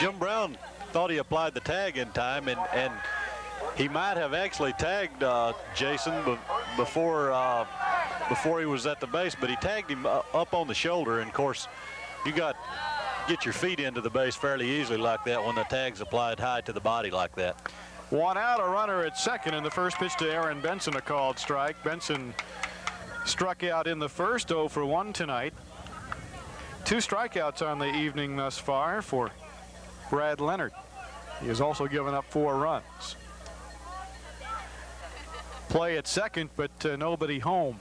Jim Brown thought he applied the tag in time, and he might have actually tagged Jason before he was at the base, but he tagged him up on the shoulder. And of course, you get your feet into the base fairly easily like that when the tag's applied high to the body like that. 1 out, a runner at second, and the first pitch to Aaron Benson, a called strike. Benson struck out in the first, 0 for 1 tonight. 2 strikeouts on the evening thus far for Brad Leonard. He has also given up 4 runs. Play at second, but nobody home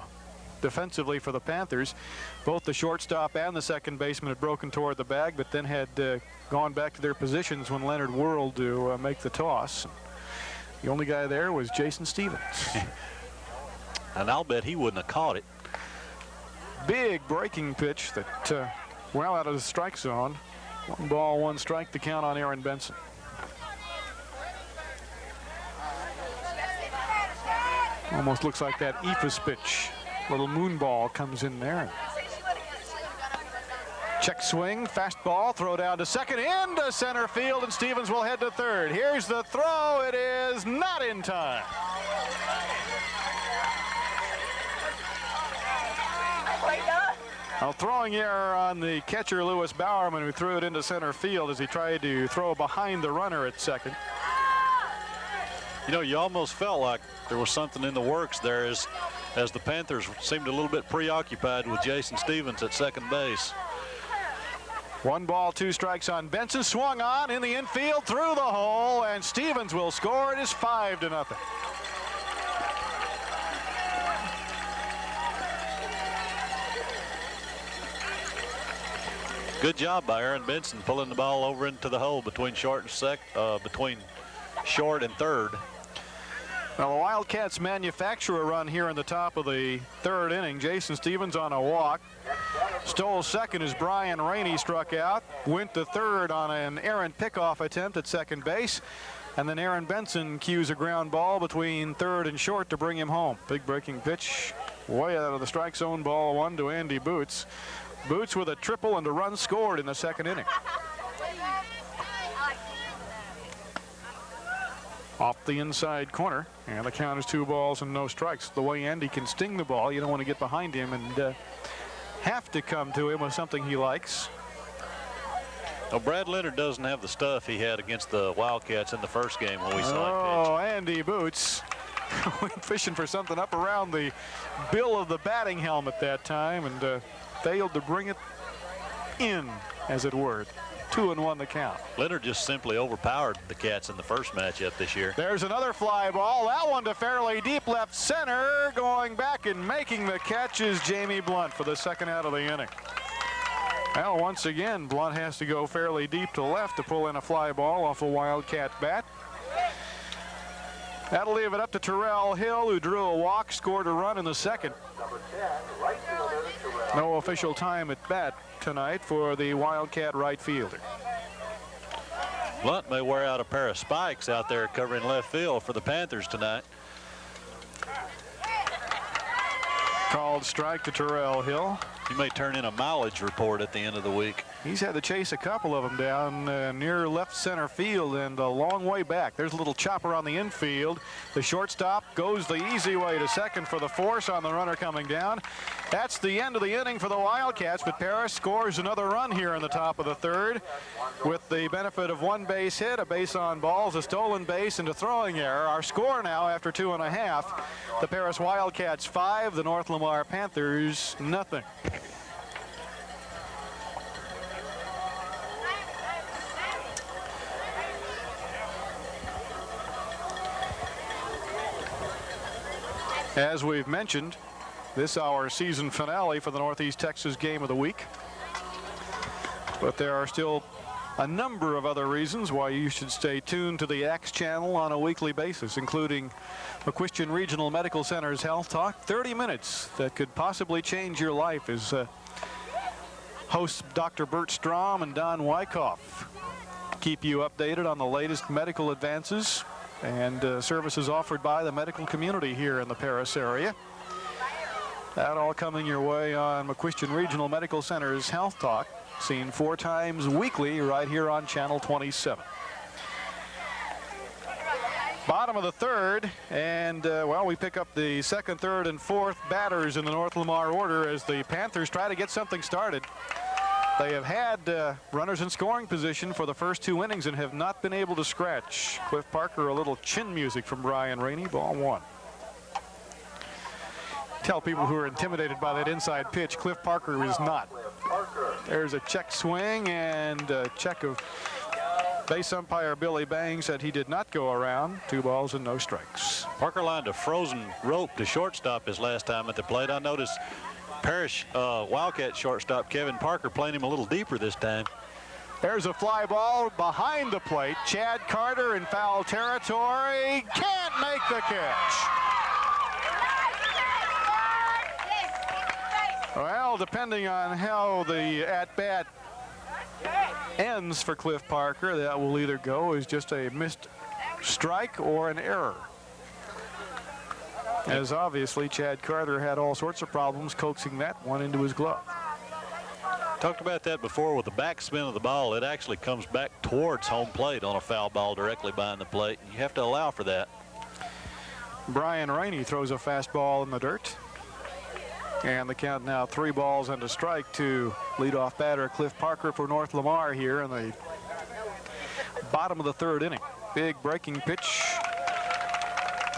defensively for the Panthers. Both the shortstop and the second baseman had broken toward the bag, but then had gone back to their positions when Leonard whirled to make the toss. The only guy there was Jason Stevens. And I'll bet he wouldn't have caught it. Big breaking pitch that well out of the strike zone. 1 ball, 1 strike, the count on Aaron Benson. Almost looks like that Ephus pitch. Little moon ball comes in there. Check swing, fastball, throw down to second, into center field, and Stevens will head to third. Here's the throw. It is not in time. Now throwing error on the catcher Lewis Bowerman, who threw it into center field as he tried to throw behind the runner at second. You know, you almost felt like there was something in the works there as the Panthers seemed a little bit preoccupied with Jason Stevens at second base. 1 ball, 2 strikes on Benson. Swung on in the infield, through the hole, and Stevens will score. It is 5-0. Good job by Aaron Benson pulling the ball over into the hole between short and third. Now the Wildcats manufacture a run here in the top of the 3rd inning. Jason Stevens on a walk. Stole second as Brian Rainey struck out. Went to third on an errant pickoff attempt at second base. And then Aaron Benson cues a ground ball between third and short to bring him home. Big breaking pitch way out of the strike zone. Ball 1 to Andy Boots. Boots with a triple and a run scored in the 2nd inning. Off the inside corner, and the count is 2 balls and no strikes. The way Andy can sting the ball, you don't want to get behind him and have to come to him with something he likes. Well, Brad Leonard doesn't have the stuff he had against the Wildcats in the first game when we saw him pitch. Oh, Andy Boots went fishing for something up around the bill of the batting helmet that time and failed to bring it in, as it were. 2-1 the count. Leonard just simply overpowered the Cats in the first matchup this year. There's another fly ball. That one to fairly deep left center. Going back and making the catch is Jamie Blunt for the 2nd out of the inning. Well, once again, Blunt has to go fairly deep to left to pull in a fly ball off a Wildcat bat. That'll leave it up to Terrell Hill, who drew a walk, scored a run in the 2nd. No official time at bat tonight for the Wildcat right fielder. Blunt may wear out a pair of spikes out there covering left field for the Panthers tonight. Called strike to Terrell Hill. He may turn in a mileage report at the end of the week. He's had to chase a couple of them down near left center field and a long way back. There's a little chopper on the infield. The shortstop goes the easy way to second for the force on the runner coming down. That's the end of the inning for the Wildcats, but Paris scores another run here in the top of the third with the benefit of one base hit, a base on balls, a stolen base, and a throwing error. Our score now after 2.5, the Paris Wildcats 5, the North Lamar Panthers nothing. As we've mentioned, this our season finale for the Northeast Texas Game of the Week. But there are still a number of other reasons why you should stay tuned to the X channel on a weekly basis, including McQuestion Regional Medical Center's Health Talk, 30 minutes that could possibly change your life, as hosts Dr. Bert Strom and Don Wyckoff keep you updated on the latest medical advances and services offered by the medical community here in the Paris area. That all coming your way on McQuestion Regional Medical Center's Health Talk, seen 4 times weekly right here on Channel 27. Bottom of the third, and well, we pick up the second, third, and fourth batters in the North Lamar order as the Panthers try to get something started. They have had runners in scoring position for the first 2 innings and have not been able to scratch. Cliff Parker, a little chin music from Brian Rainey, ball 1. Tell people who are intimidated by that inside pitch, Cliff Parker is not. There's a check swing and a check of base umpire Billy Bang said he did not go around. 2 balls and no strikes. Parker lined a frozen rope to shortstop his last time at the plate. I noticed Parrish Wildcat shortstop Kevin Parker playing him a little deeper this time. There's a fly ball behind the plate. Chad Carter in foul territory. Can't make the catch. Well, depending on how the at-bat ends for Cliff Parker, that will either go as just a missed strike or an error. As obviously Chad Carter had all sorts of problems coaxing that one into his glove. Talked about that before with the backspin of the ball. It actually comes back towards home plate on a foul ball directly behind the plate. You have to allow for that. Brian Rainey throws a fastball in the dirt. And the count now 3 balls and a strike to leadoff batter Cliff Parker for North Lamar here in the bottom of the third inning. Big breaking pitch.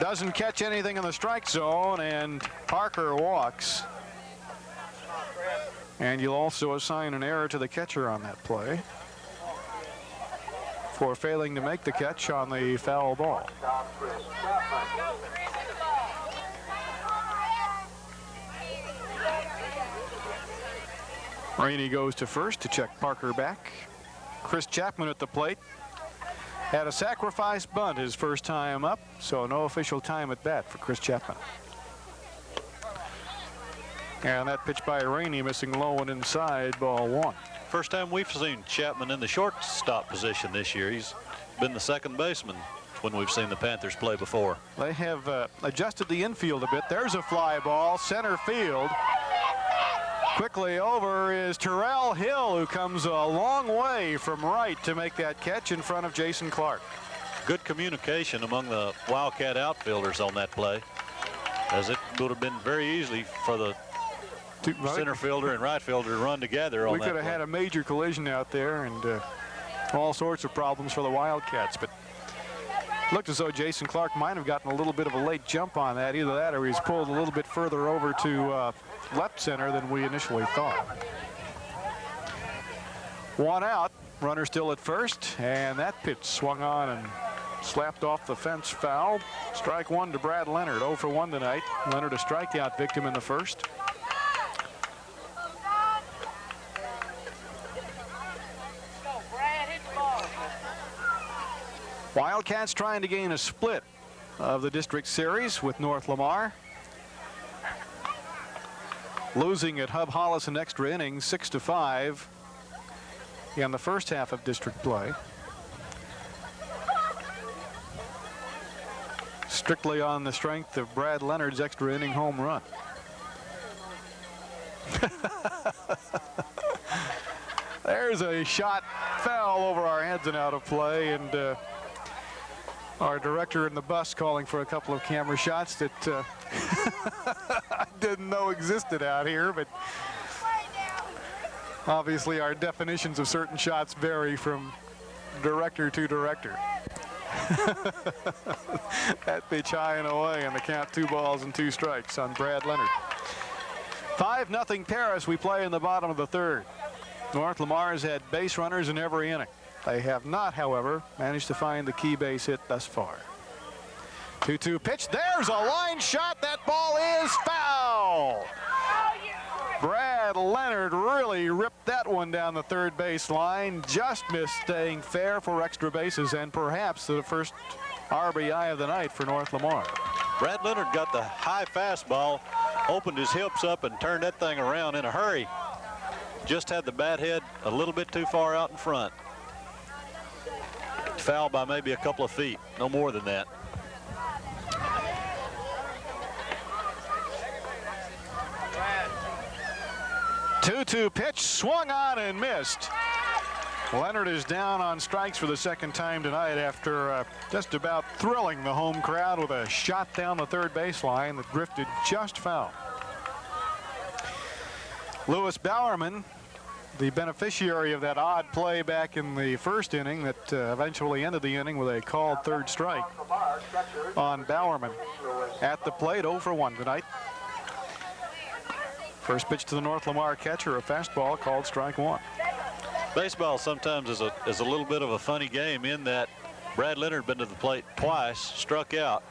Doesn't catch anything in the strike zone, and Parker walks. And you'll also assign an error to the catcher on that play for failing to make the catch on the foul ball. Rainey goes to first to check Parker back. Chris Chapman at the plate. Had a sacrifice bunt his first time up, so no official time at bat for Chris Chapman. And that pitch by Rainey missing low and inside, ball 1. First time we've seen Chapman in the shortstop position this year. He's been the second baseman when we've seen the Panthers play before. They have adjusted the infield a bit. There's a fly ball, center field. Quickly over is Terrell Hill, who comes a long way from right to make that catch in front of Jason Clark. Good communication among the Wildcat outfielders on that play, as it would have been very easy for the center fielder and right fielder to run together on that. We could have had a major collision out there and all sorts of problems for the Wildcats, but looked as though Jason Clark might have gotten a little bit of a late jump on that. Either that or he's pulled a little bit further over to left center than we initially thought. 1 out, runner still at first, and that pitch swung on and slapped off the fence foul. Strike 1 to Brad Leonard, 0 for 1 tonight. Leonard a strikeout victim in the first. Wildcats trying to gain a split of the district series with North Lamar. Losing at Hub Hollis in extra innings, 6-5 in the first half of district play. Strictly on the strength of Brad Leonard's extra inning home run. There's a shot foul over our heads and out of play, and our director in the bus calling for a couple of camera shots that I didn't know existed out here, but obviously our definitions of certain shots vary from director to director. That pitch high and away, and the count 2 balls and 2 strikes on Brad Leonard. 5-0 Paris. We play in the bottom of the 3rd. North Lamar has had base runners in every inning. They have not, however, managed to find the key base hit thus far. 2-2 pitch. There's a line shot. That ball is foul. Brad Leonard really ripped that one down the 3rd base line. Just missed staying fair for extra bases, and perhaps the first RBI of the night for North Lamar. Brad Leonard got the high fastball, opened his hips up, and turned that thing around in a hurry. Just had the bat head a little bit too far out in front. Foul by maybe a couple of feet, no more than that. Two pitch, swung on and missed. Leonard is down on strikes for the 2nd time tonight after just about thrilling the home crowd with a shot down the 3rd baseline that drifted just foul. Lewis Bowerman, the beneficiary of that odd play back in the 1st inning that eventually ended the inning with a called 3rd strike on Bowerman. At the plate, 0 for 1 tonight. First pitch to the North Lamar catcher, a fastball called strike 1. Baseball sometimes is a little bit of a funny game in that Brad Leonard been to the plate twice, struck out.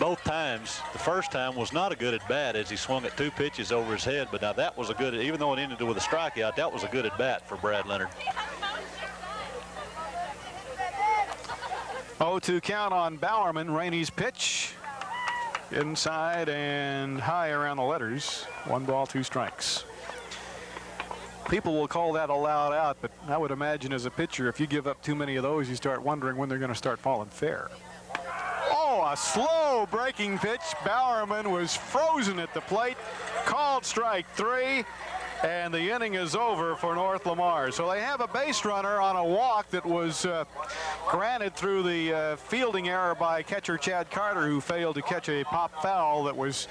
Both times, the first time was not a good at bat as he swung at 2 pitches over his head, but now that was a good, even though it ended with a strikeout, that was a good at bat for Brad Leonard. 0-2 count on Bowerman. Rainey's pitch. Inside and high around the letters. 1 ball, 2 strikes. People will call that a loud out, but I would imagine as a pitcher, if you give up too many of those, you start wondering when they're going to start falling fair. Oh, a slow breaking pitch. Bowerman was frozen at the plate. Called strike 3. And the inning is over for North Lamar. So they have a base runner on a walk that was granted through the fielding error by catcher Chad Carter, who failed to catch a pop foul that was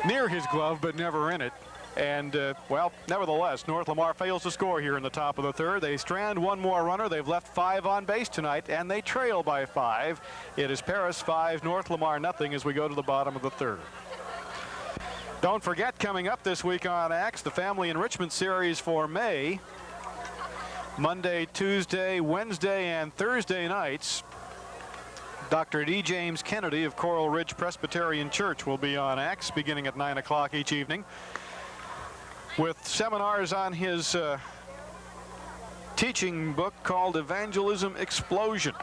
near his glove but never in it. And, well, nevertheless, North Lamar fails to score here in the top of the 3rd. They strand 1 more runner. They've left 5 on base tonight, and they trail by 5. It is Paris 5, North Lamar nothing as we go to the bottom of the 3rd. Don't forget, coming up this week on Axe, the Family Enrichment Series for May. Monday, Tuesday, Wednesday, and Thursday nights. Dr. D. James Kennedy of Coral Ridge Presbyterian Church will be on Axe beginning at 9 o'clock each evening with seminars on his teaching book called Evangelism Explosion.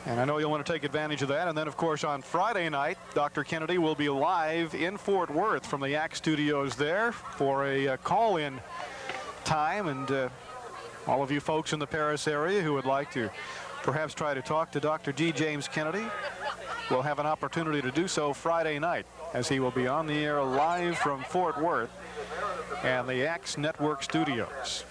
And I know you'll want to take advantage of that. And then, of course, on Friday night, Dr. Kennedy will be live in Fort Worth from the Axe Studios there for a call-in time. And all of you folks in the Paris area who would like to perhaps try to talk to Dr. G. James Kennedy will have an opportunity to do so Friday night, as he will be on the air live from Fort Worth and the Axe Network Studios.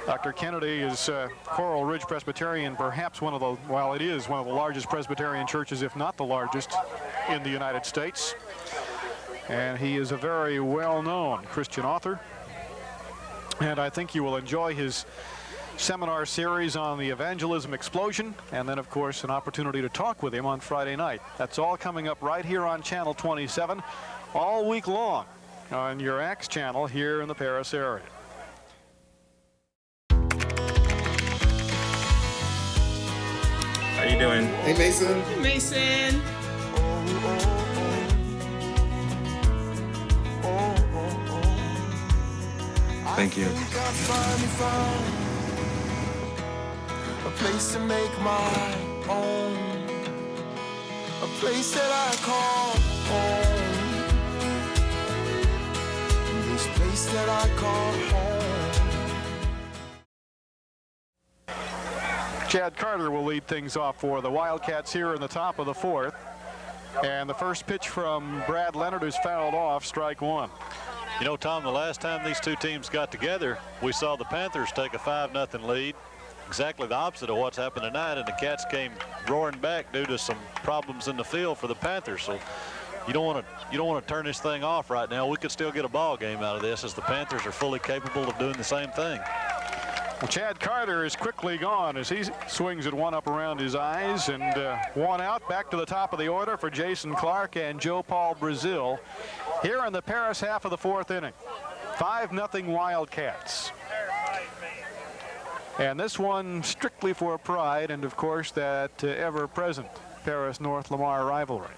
Dr. Kennedy is Coral Ridge Presbyterian, perhaps one of the, well, it is one of the largest Presbyterian churches, if not the largest, in the United States. And he is a very well-known Christian author. And I think you will enjoy his seminar series on the Evangelism Explosion, and then, of course, an opportunity to talk with him on Friday night. That's all coming up right here on Channel 27 all week long on your Axe channel here in the Paris area. How you doing? Hey, Mason. Hey, Mason. Thank you. A place to make my own. A place that I call home. This place that I call home. Chad Carter will lead things off for the Wildcats here in the top of the 4th. And the first pitch from Brad Leonard is fouled off, strike one. You know, Tom, the last time these two teams got together, we saw the Panthers take a 5-0 lead. Exactly the opposite of what's happened tonight, and the Cats came roaring back due to some problems in the field for the Panthers. So you don't want to turn this thing off right now. We could still get a ball game out of this, as the Panthers are fully capable of doing the same thing. Well, Chad Carter is quickly gone as he swings at one up around his eyes, and one out. Back to the top of the order for Jason Clark and Joe Paul Brazil here in the Paris half of the fourth inning. 5-0 Wildcats. And this one strictly for pride and, of course, that ever-present Paris-North Lamar rivalry,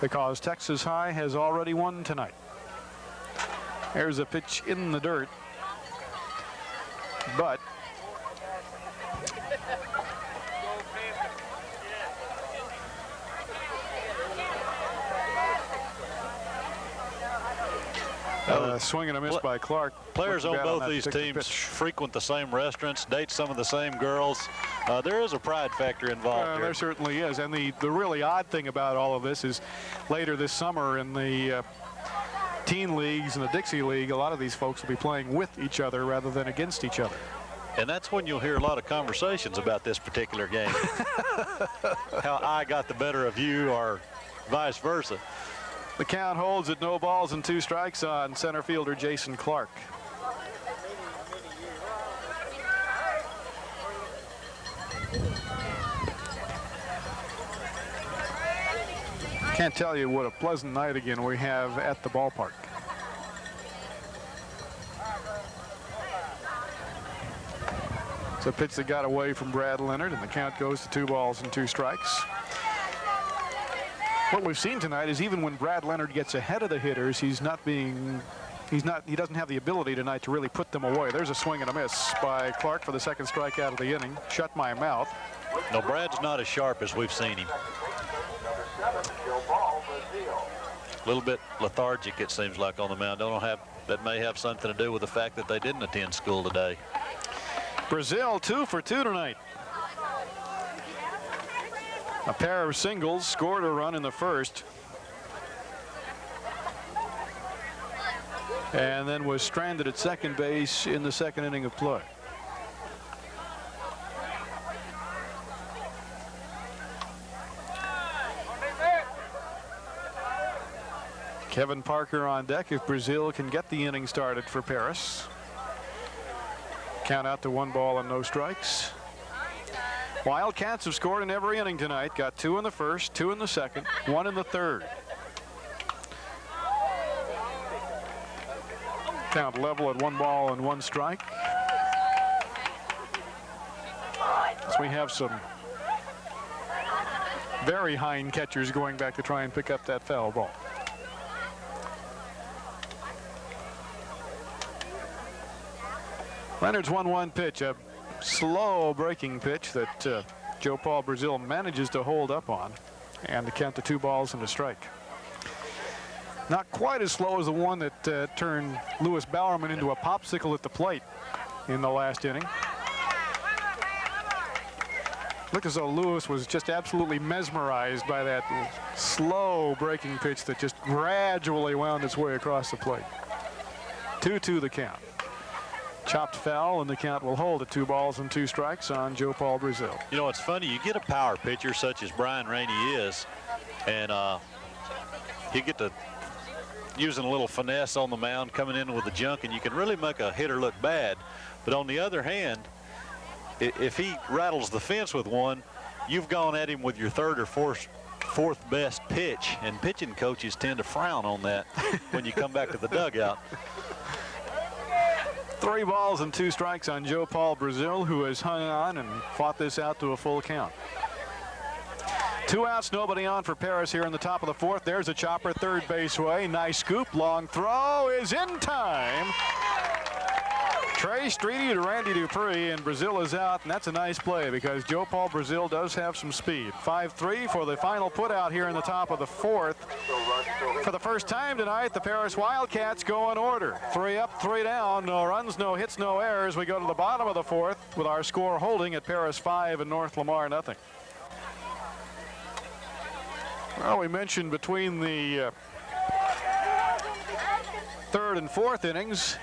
because Texas High has already won tonight. There's a pitch in the dirt, but swing and a miss by Clark. Players on both these teams frequent the same restaurants, date some of the same girls. There is a pride factor involved here. There certainly is. And the really odd thing about all of this is later this summer in the teen leagues and the Dixie League, a lot of these folks will be playing with each other rather than against each other. And that's when you'll hear a lot of conversations about this particular game. How I got the better of you, or vice versa. The count holds at 0 balls and 2 strikes on center fielder Jason Clark. Can't tell you what a pleasant night again we have at the ballpark. It's a pitch that got away from Brad Leonard, and the count goes to 2 balls and 2 strikes. What we've seen tonight is even when Brad Leonard gets ahead of the hitters, he doesn't have the ability tonight to really put them away. There's a swing and a miss by Clark for the second strikeout of the inning. Shut my mouth. No, Brad's not as sharp as we've seen him. A little bit lethargic, it seems like, on the mound. That may have something to do with the fact that they didn't attend school today. Brazil 2 for 2 tonight. A pair of singles, scored a run in the first, and then was stranded at second base in the second inning of play. Kevin Parker on deck if Brazil can get the inning started for Paris. Count out to 1 ball and no strikes. Wildcats have scored in every inning tonight. Got 2 in the first, 2 in the second, 1 in the third. Count level at 1 ball and 1 strike. So we have some very hind catchers going back to try and pick up that foul ball. Leonard's 1-1 pitch, a slow breaking pitch that Joe Paul Brazil manages to hold up on, and to count to 2 balls and a strike. Not quite as slow as the one that turned Lewis Bowerman into a popsicle at the plate in the last inning. Looked as though Lewis was just absolutely mesmerized by that slow breaking pitch that just gradually wound its way across the plate. 2-2 the count. Chopped foul, and the count will hold at 2 balls and 2 strikes on Joe Paul Brazil. You know, it's funny. You get a power pitcher such as Brian Rainey is, and you get to using a little finesse on the mound, coming in with the junk, and you can really make a hitter look bad. But on the other hand, if he rattles the fence with one, you've gone at him with your third or fourth best pitch, and pitching coaches tend to frown on that when you come back to the dugout. 3 balls and 2 strikes on Joe Paul Brazil, who has hung on and fought this out to a full count. 2 outs, nobody on for Paris here in the top of the 4th. There's a chopper third base way. Nice scoop. Long throw is in time. Trey Streety to Randy Dupree, and Brazil is out, and that's a nice play because Joe Paul Brazil does have some speed. 5-3 for the final put out here in the top of the 4th. For the first time tonight, the Paris Wildcats go in order. 3 up, 3 down, no runs, no hits, no errors. We go to the bottom of the 4th with our score holding at Paris 5 and North Lamar nothing. Well, we mentioned between the third and fourth innings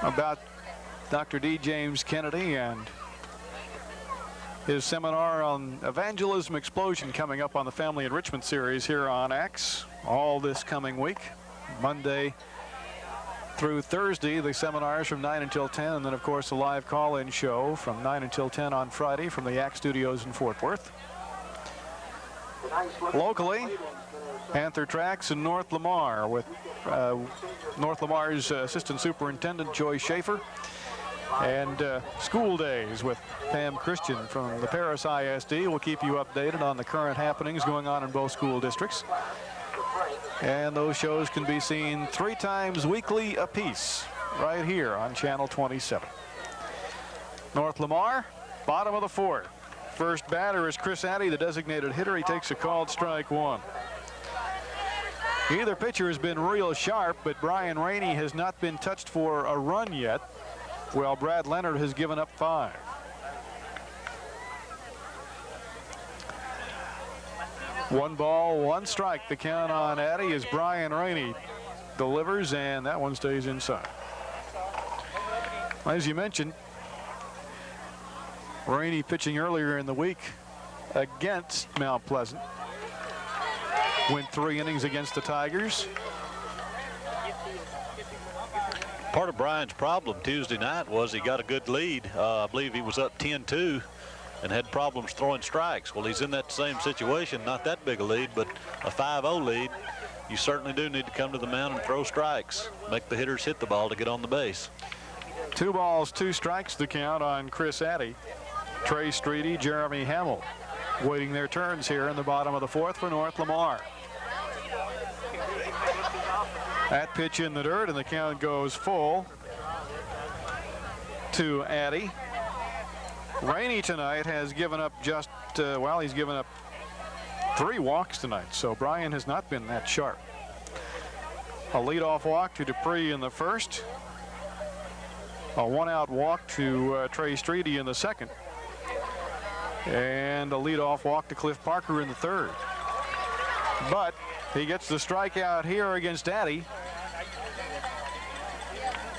about Dr. D. James Kennedy and his seminar on evangelism explosion coming up on the Family Enrichment Series here on X all this coming week, Monday through Thursday, the seminars from 9 until 10, and then of course the live call-in show from 9 until 10 on Friday from the X Studios in Fort Worth. Locally, Panther Tracks in North Lamar with North Lamar's Assistant Superintendent Joy Schaefer, and School Days with Pam Christian from the Paris ISD. We'll keep you updated on the current happenings going on in both school districts. And those shows can be seen 3 times weekly apiece right here on Channel 27. North Lamar, bottom of the 4th. First batter is Chris Addy, the designated hitter. He takes a called strike 1. Either pitcher has been real sharp, but Brian Rainey has not been touched for a run yet, while Brad Leonard has given up 5. One ball, one strike. The count on Addy as Brian Rainey delivers, and that one stays inside. As you mentioned, Rainey pitching earlier in the week against Mount Pleasant. Went 3 innings against the Tigers. Part of Brian's problem Tuesday night was he got a good lead. I believe he was up 10-2 and had problems throwing strikes. Well, he's in that same situation, not that big a lead, but a 5-0 lead. You certainly do need to come to the mound and throw strikes, make the hitters hit the ball to get on the base. 2 balls, 2 strikes the count on Chris Addy. Trey Streety, Jeremy Hamill waiting their turns here in the bottom of the 4th for North Lamar. That pitch in the dirt, and the count goes full to Addy. Rainey tonight has given up just, he's given up 3 walks tonight, so Brian has not been that sharp. A leadoff walk to Dupree in the 1st. A 1-out walk to Trey Streety in the 2nd. And a leadoff walk to Cliff Parker in the 3rd. But he gets the strikeout here against Addy.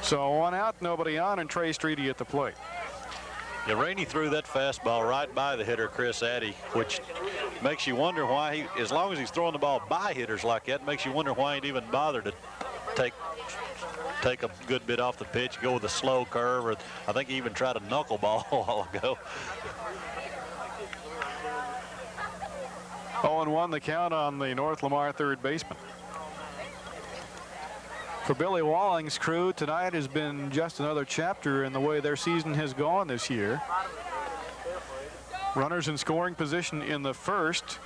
So 1 out, nobody on, and Trey Streety at the plate. Yeah, Rainey threw that fastball right by the hitter, Chris Addy, which makes you wonder why as long as he's throwing the ball by hitters like that, makes you wonder why he'd even bother to take a good bit off the pitch, go with a slow curve, or I think he even tried a knuckleball a while ago. 0-1 the count on the North Lamar third baseman. For Billy Walling's crew, tonight has been just another chapter in the way their season has gone this year. Runners in scoring position in the 1st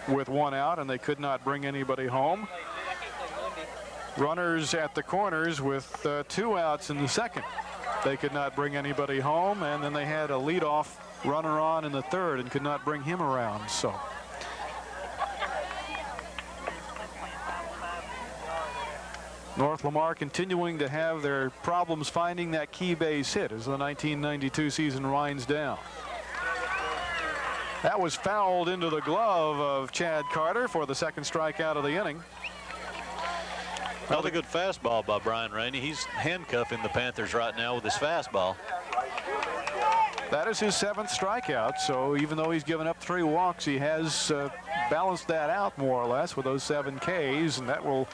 with 1 out, and they could not bring anybody home. Runners at the corners with 2 outs in the 2nd. They could not bring anybody home, and then they had a leadoff runner on in the 3rd and could not bring him around. So North Lamar continuing to have their problems finding that key base hit as the 1992 season winds down. That was fouled into the glove of Chad Carter for the 2nd strikeout of the inning. Another good fastball by Brian Rainey. He's handcuffing the Panthers right now with his fastball. That is his 7th strikeout, so even though he's given up 3 walks, he has balanced that out more or less with those 7 Ks, and that will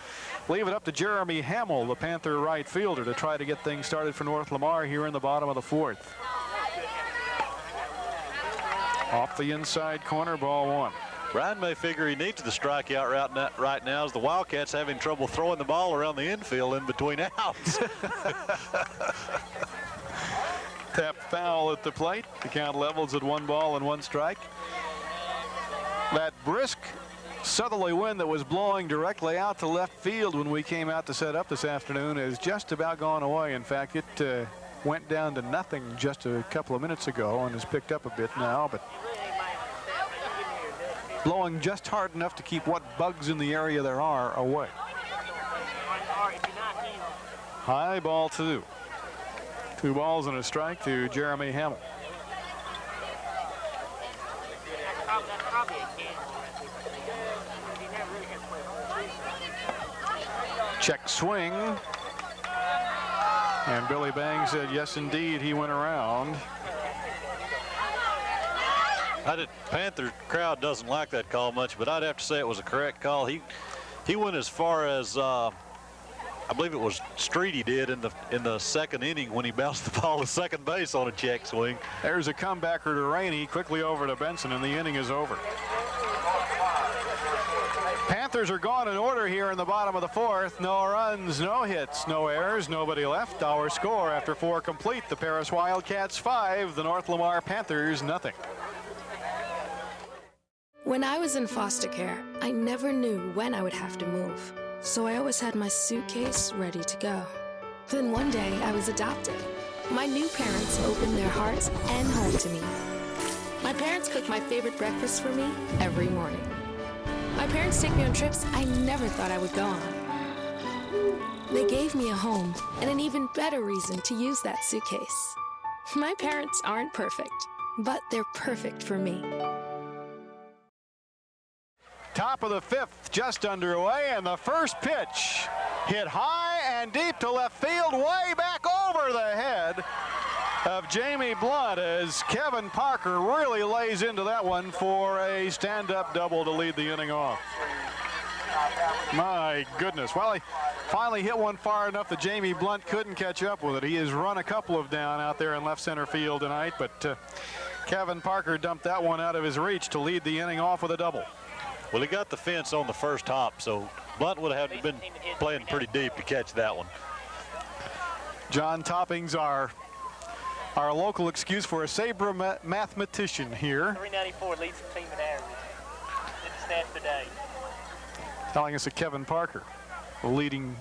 leave it up to Jeremy Hamill, the Panther right fielder, to try to get things started for North Lamar here in the bottom of the 4th. Off the inside corner, ball 1. Brian may figure he needs the strikeout right now as the Wildcats having trouble throwing the ball around the infield in between outs. Tap foul at the plate. The count levels at 1 ball and 1 strike. That brisk southerly wind that was blowing directly out to left field when we came out to set up this afternoon has just about gone away. In fact, it went down to nothing just a couple of minutes ago and has picked up a bit now, but blowing just hard enough to keep what bugs in the area there are away. High, ball 2. 2 balls and a strike to Jeremy Hamill. Check swing. And Billy Bang said, yes, indeed, he went around. Panther crowd doesn't like that call much, but I'd have to say it was a correct call. He went as far as I believe it was Streety did in the second inning when he bounced the ball to second base on a check swing. There's a comebacker to Rainey, quickly over to Benson, and the inning is over. Panthers are gone in order here in the bottom of the fourth. No runs, no hits, no errors, nobody left. Our score after 4 complete, the Paris Wildcats 5, the North Lamar Panthers nothing. When I was in foster care, I never knew when I would have to move, so I always had my suitcase ready to go. Then one day, I was adopted. My new parents opened their hearts and home to me. My parents cook my favorite breakfast for me every morning. My parents take me on trips I never thought I would go on. They gave me a home and an even better reason to use that suitcase. My parents aren't perfect, but they're perfect for me. Top of the 5th just underway, and the first pitch hit high and deep to left field, way back over the head of Jamie Blunt, as Kevin Parker really lays into that one for a stand-up double to lead the inning off. My goodness. Well, he finally hit one far enough that Jamie Blunt couldn't catch up with it. He has run a couple of down out there in left center field tonight, but Kevin Parker dumped that one out of his reach to lead the inning off with a double. Well, he got the fence on the first hop, so Blunt would have been playing pretty deep to catch that one. John Toppings, our local excuse for a Sabre mathematician here. 394 leads the team in average. It's stat today. Telling us that Kevin Parker, the leading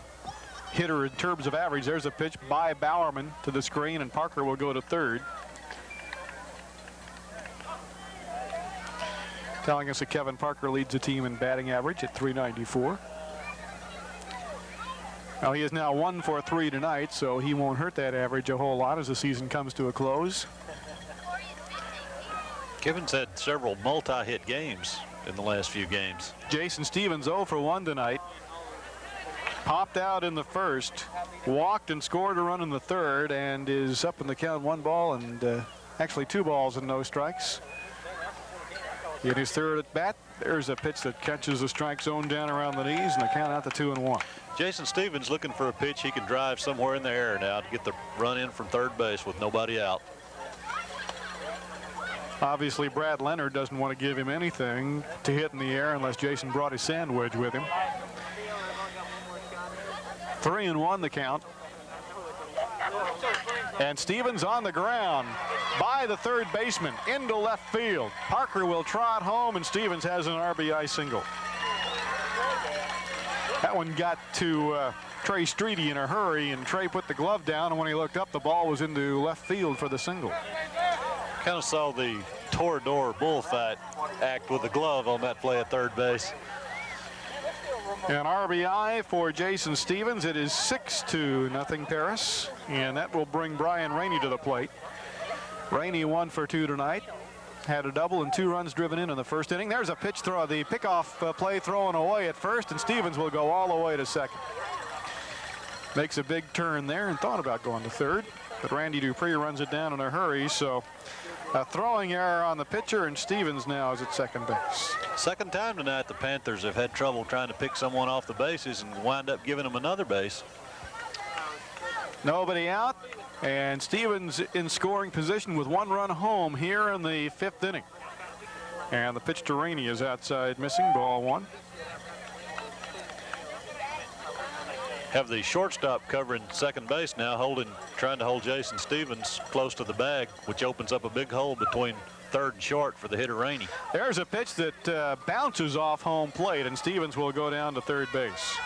hitter in terms of average. There's a pitch by Bowerman to the screen, and Parker will go to third. Telling us that Kevin Parker leads the team in batting average at 394. Well, he is now 1 for 3 tonight, so he won't hurt that average a whole lot as the season comes to a close. Kevin's had several multi-hit games in the last few games. Jason Stevens 0 for 1 tonight. Popped out in the first, walked and scored a run in the third, and is up in the count 1 ball and actually 2 balls and no strikes. In his third at bat, there's a pitch that catches the strike zone down around the knees, and the count out to 2-1. Jason Stevens looking for a pitch he can drive somewhere in the air now to get the run in from third base with nobody out. Obviously, Brad Leonard doesn't want to give him anything to hit in the air unless Jason brought his sandwich with him. 3-1 the count. And Stevens on the ground by the third baseman into left field. Parker will trot home, and Stevens has an RBI single. That one got to Trey Streety in a hurry, and Trey put the glove down, and when he looked up, the ball was into left field for the single. Kind of saw the Torador bullfight act with the glove on that play at third base. An RBI for Jason Stevens. It is 6-0 Paris, and that will bring Brian Rainey to the plate. Rainey 1 for 2 tonight. Had a double and 2 runs driven in the first inning. There's a pitch throw, the pickoff play thrown away at first, and Stevens will go all the way to second. Makes a big turn there and thought about going to third, but Randy Dupree runs it down in a hurry, so a throwing error on the pitcher, and Stevens now is at second base. Second time tonight the Panthers have had trouble trying to pick someone off the bases and wind up giving them another base. Nobody out, and Stevens in scoring position with 1 run home here in the 5th inning. And the pitch to Rainey is outside missing, ball 1. Have the shortstop covering second base now, trying to hold Jason Stevens close to the bag, which opens up a big hole between third and short for the hitter Rainey. There's a pitch that bounces off home plate, and Stevens will go down to third base.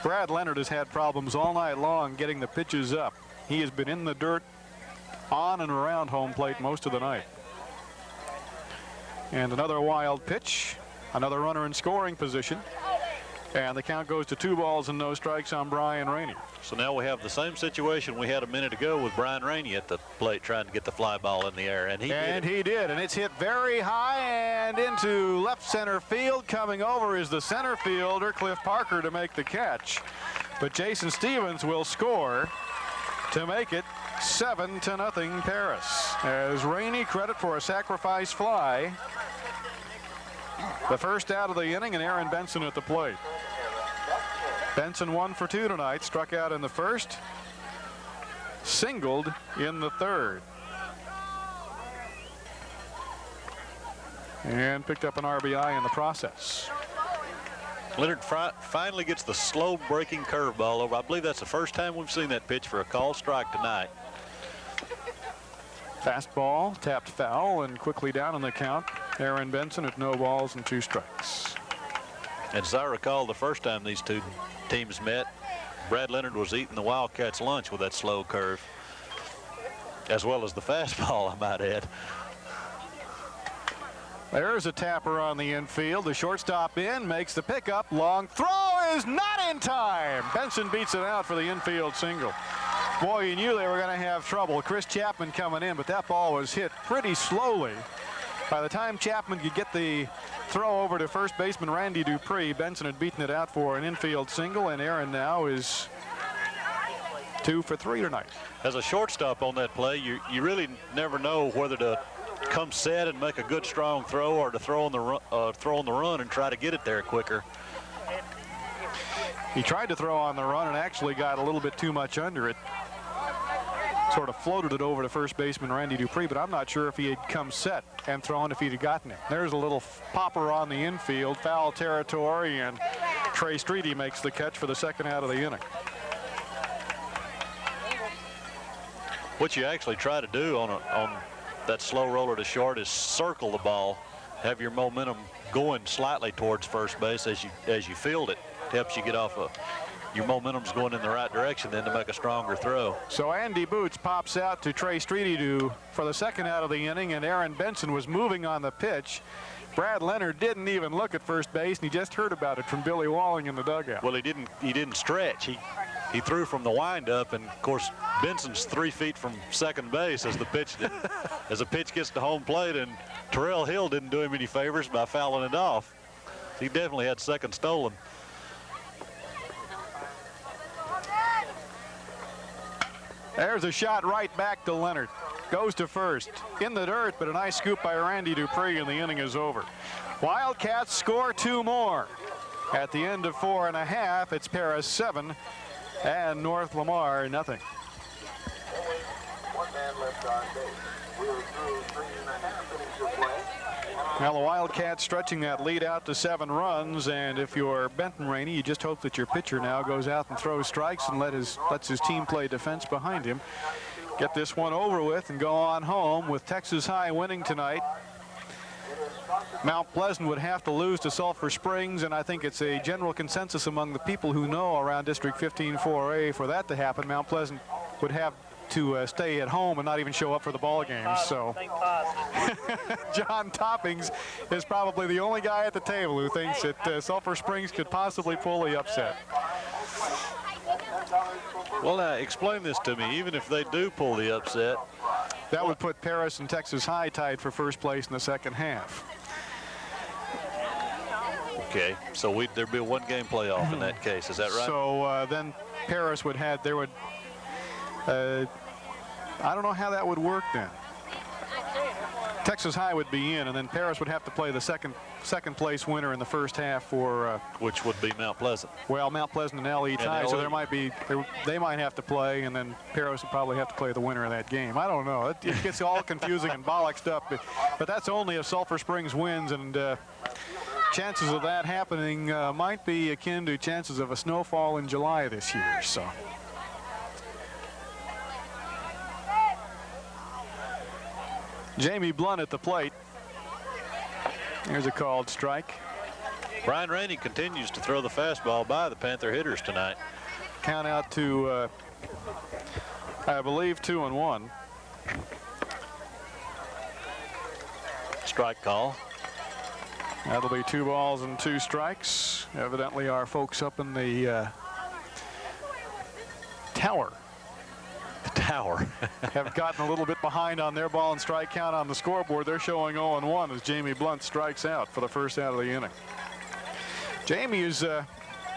Brad Leonard has had problems all night long getting the pitches up. He has been in the dirt on and around home plate most of the night. And another wild pitch, another runner in scoring position. And the count goes to 2 balls and no strikes on Brian Rainey. So now we have the same situation we had a minute ago with Brian Rainey at the plate trying to get the fly ball in the air. And he did. And it's hit very high and into left center field. Coming over is the center fielder, Cliff Parker, to make the catch. But Jason Stevens will score to make it 7-0 Paris. As Rainey credit for a sacrifice fly. The first out of the inning, and Aaron Benson at the plate. Benson 1 for 2 tonight, struck out in the first, singled in the third. And picked up an RBI in the process. Leonard finally gets the slow breaking curveball over. I believe that's the first time we've seen that pitch for a called strike tonight. Fastball tapped foul and quickly down on the count. Aaron Benson at no balls and 2 strikes. And as I recall, the first time these two teams met, Brad Leonard was eating the Wildcats lunch with that slow curve, as well as the fastball, I might add. There's a tapper on the infield. The shortstop in, makes the pickup. Long throw is not in time. Benson beats it out for the infield single. Boy, you knew they were going to have trouble. Chris Chapman coming in, but that ball was hit pretty slowly. By the time Chapman could get the throw over to first baseman Randy Dupree, Benson had beaten it out for an infield single, and Aaron now is 2 for 3 tonight. As a shortstop on that play, you really never know whether to come set and make a good strong throw or to throw on the run and try to get it there quicker. He tried to throw on the run and actually got a little bit too much under it. Sort of floated it over to first baseman Randy Dupree, but I'm not sure if he had come set and thrown if he'd have gotten it. There's a little popper on the infield, foul territory, and Trey Streety makes the catch for the second out of the inning. What you actually try to do on that slow roller to short is circle the ball, have your momentum going slightly towards first base as you field it. It helps you get off your momentum's going in the right direction then to make a stronger throw. So Andy Boots pops out to Trey Streety for the second out of the inning, and Aaron Benson was moving on the pitch. Brad Leonard didn't even look at first base, and he just heard about it from Billy Walling in the dugout. Well, he didn't stretch. He threw from the windup, and of course Benson's 3 feet from second base as the pitch gets to home plate, and Terrell Hill didn't do him any favors by fouling it off. He definitely had second stolen. There's a shot right back to Leonard. Goes to first. In the dirt, but a nice scoop by Randy Dupree, and the inning is over. Wildcats score 2 more. At the end of 4 1/2, it's Paris 7 and North Lamar nothing. Now the Wildcats stretching that lead out to 7 runs, and if you're Benton Rainey, you just hope that your pitcher now goes out and throws strikes and lets his team play defense behind him. Get this one over with and go on home with Texas High winning tonight. Mount Pleasant would have to lose to Sulphur Springs, and I think it's a general consensus among the people who know around District 15-4A for that to happen. Mount Pleasant would have to stay at home and not even show up for the ball games. So John Toppings is probably the only guy at the table who thinks that Sulphur Springs could possibly pull the upset. Well, now explain this to me. Even if they do pull the upset, that would put Paris and Texas High tied for first place in the second half. Okay, so there'd be a 1-game playoff in that case. Is that right? So then Paris would have, I don't know how that would work then. Texas High would be in, and then Paris would have to play the second place winner in the first half for which would be Mount Pleasant. Well, Mount Pleasant and LE tie, so they might have to play, and then Paris would probably have to play the winner of that game. I don't know. It gets all confusing and bollocksed up, but that's only if Sulphur Springs wins, and chances of that happening might be akin to chances of a snowfall in July this year. So. Jamie Blunt at the plate. Here's a called strike. Brian Rainey continues to throw the fastball by the Panther hitters tonight. Count out to, I believe, 2-1. Strike call. That'll be 2 balls and 2 strikes. Evidently our folks up in the tower. The tower. Have gotten a little bit behind on their ball and strike count on the scoreboard. They're showing 0-1 as Jamie Blunt strikes out for the first out of the inning. Jamie has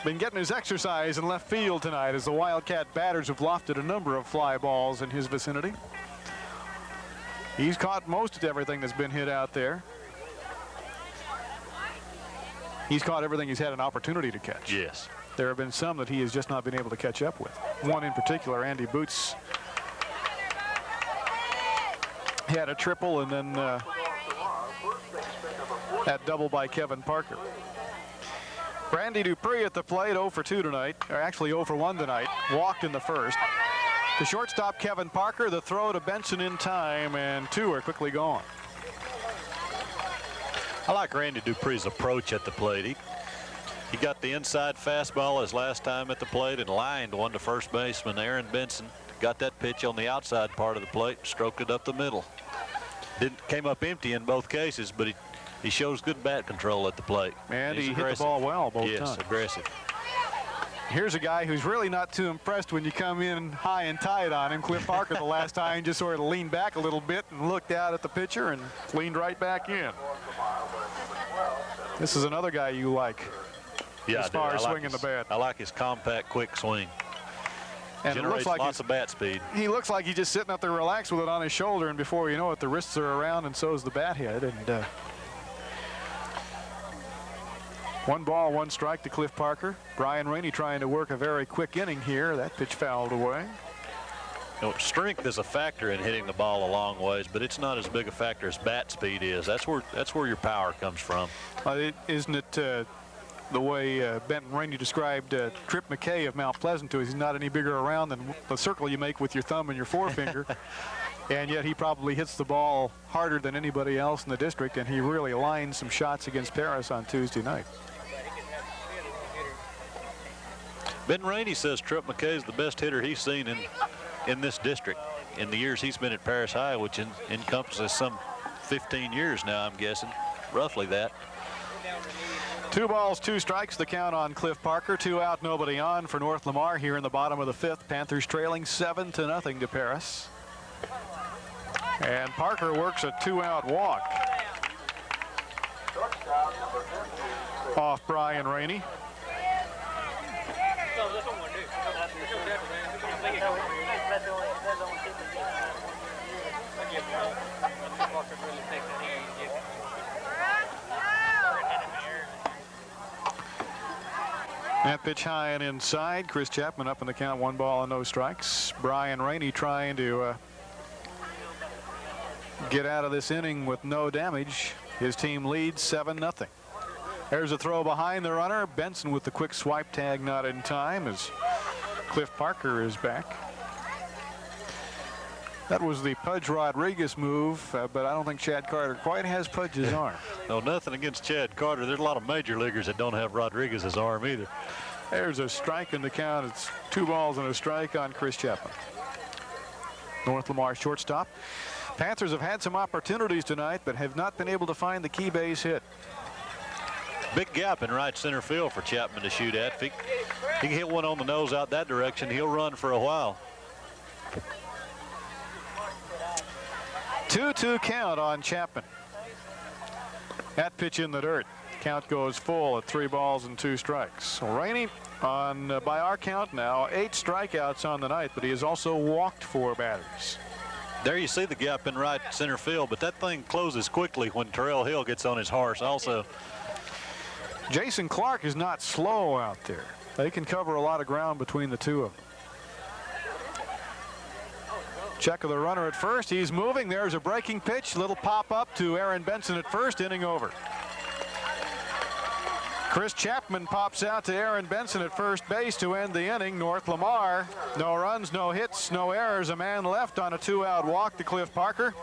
been getting his exercise in left field tonight as the Wildcat batters have lofted a number of fly balls in his vicinity. He's caught most of everything that's been hit out there. He's caught everything he's had an opportunity to catch. Yes. There have been some that he has just not been able to catch up with. One in particular, Andy Boots, had a triple and then that double by Kevin Parker. Brandy Dupree at the plate, 0 for 2 tonight, or actually 0 for 1 tonight, walked in the first. The shortstop, Kevin Parker, the throw to Benson in time, and 2 are quickly gone. I like Randy Dupree's approach at the plate. He got the inside fastball his last time at the plate and lined one to first baseman Aaron Benson. Got that pitch on the outside part of the plate, stroked it up the middle. Came up empty in both cases, but he shows good bat control at the plate. And He's he aggressive. hit the ball well both times. Yes, aggressive. Here's a guy who's really not too impressed when you come in high and tight on him. Cliff Parker the last time just sort of leaned back a little bit and looked out at the pitcher and leaned right back in. This is another guy you like. Yeah, as far as swinging the bat. I like his compact, quick swing. And it looks like lots of bat speed. He looks like he's just sitting up there relaxed with it on his shoulder, and before you know it, the wrists are around and so is the bat head. And 1 ball, 1 strike to Cliff Parker. Brian Rainey trying to work a very quick inning here. That pitch fouled away. You know, strength is a factor in hitting the ball a long ways, but it's not as big a factor as bat speed is. That's where your power comes from. Isn't it the way Benton Rainey described Trip McKay of Mount Pleasant to us? He's not any bigger around than the circle you make with your thumb and your forefinger. And yet he probably hits the ball harder than anybody else in the district, and he really lined some shots against Paris on Tuesday night. Ben Rainey says Trip McKay is the best hitter he's seen in this district in the years he's been at Paris High, which encompasses some 15 years now, I'm guessing, roughly that. 2 balls, 2 strikes, the count on Cliff Parker. 2 out, nobody on for North Lamar here in the bottom of the 5th. Panthers trailing 7-0 to Paris. And Parker works a 2-out walk off Brian Rainey. That pitch high and inside. Chris Chapman up in the count, 1 ball and no strikes. Brian Rainey trying to get out of this inning with no damage. His team leads 7-0. There's a throw behind the runner. Benson with the quick swipe tag, not in time as Cliff Parker is back. That was the Pudge Rodriguez move, but I don't think Chad Carter quite has Pudge's arm. No, nothing against Chad Carter. There's a lot of major leaguers that don't have Rodriguez's arm either. There's a strike in the count. It's 2 balls and a strike on Chris Chapman. North Lamar shortstop. Panthers have had some opportunities tonight, but have not been able to find the key base hit. Big gap in right center field for Chapman to shoot at. If he can hit one on the nose out that direction, he'll run for a while. 2-2 count on Chapman. That pitch in the dirt. Count goes full at 3 balls and 2 strikes. So Rainey on, by our count now, 8 strikeouts on the night, but he has also walked 4 batters. There you see the gap in right center field, but that thing closes quickly when Terrell Hill gets on his horse also. Jason Clark is not slow out there. They can cover a lot of ground between the 2 of them. Check of the runner at first. He's moving. There's a breaking pitch. Little pop up to Aaron Benson at first. Inning over. Chris Chapman pops out to Aaron Benson at first base to end the inning. North Lamar, no runs, no hits, no errors. A man left on a 2-out walk to Cliff Parker.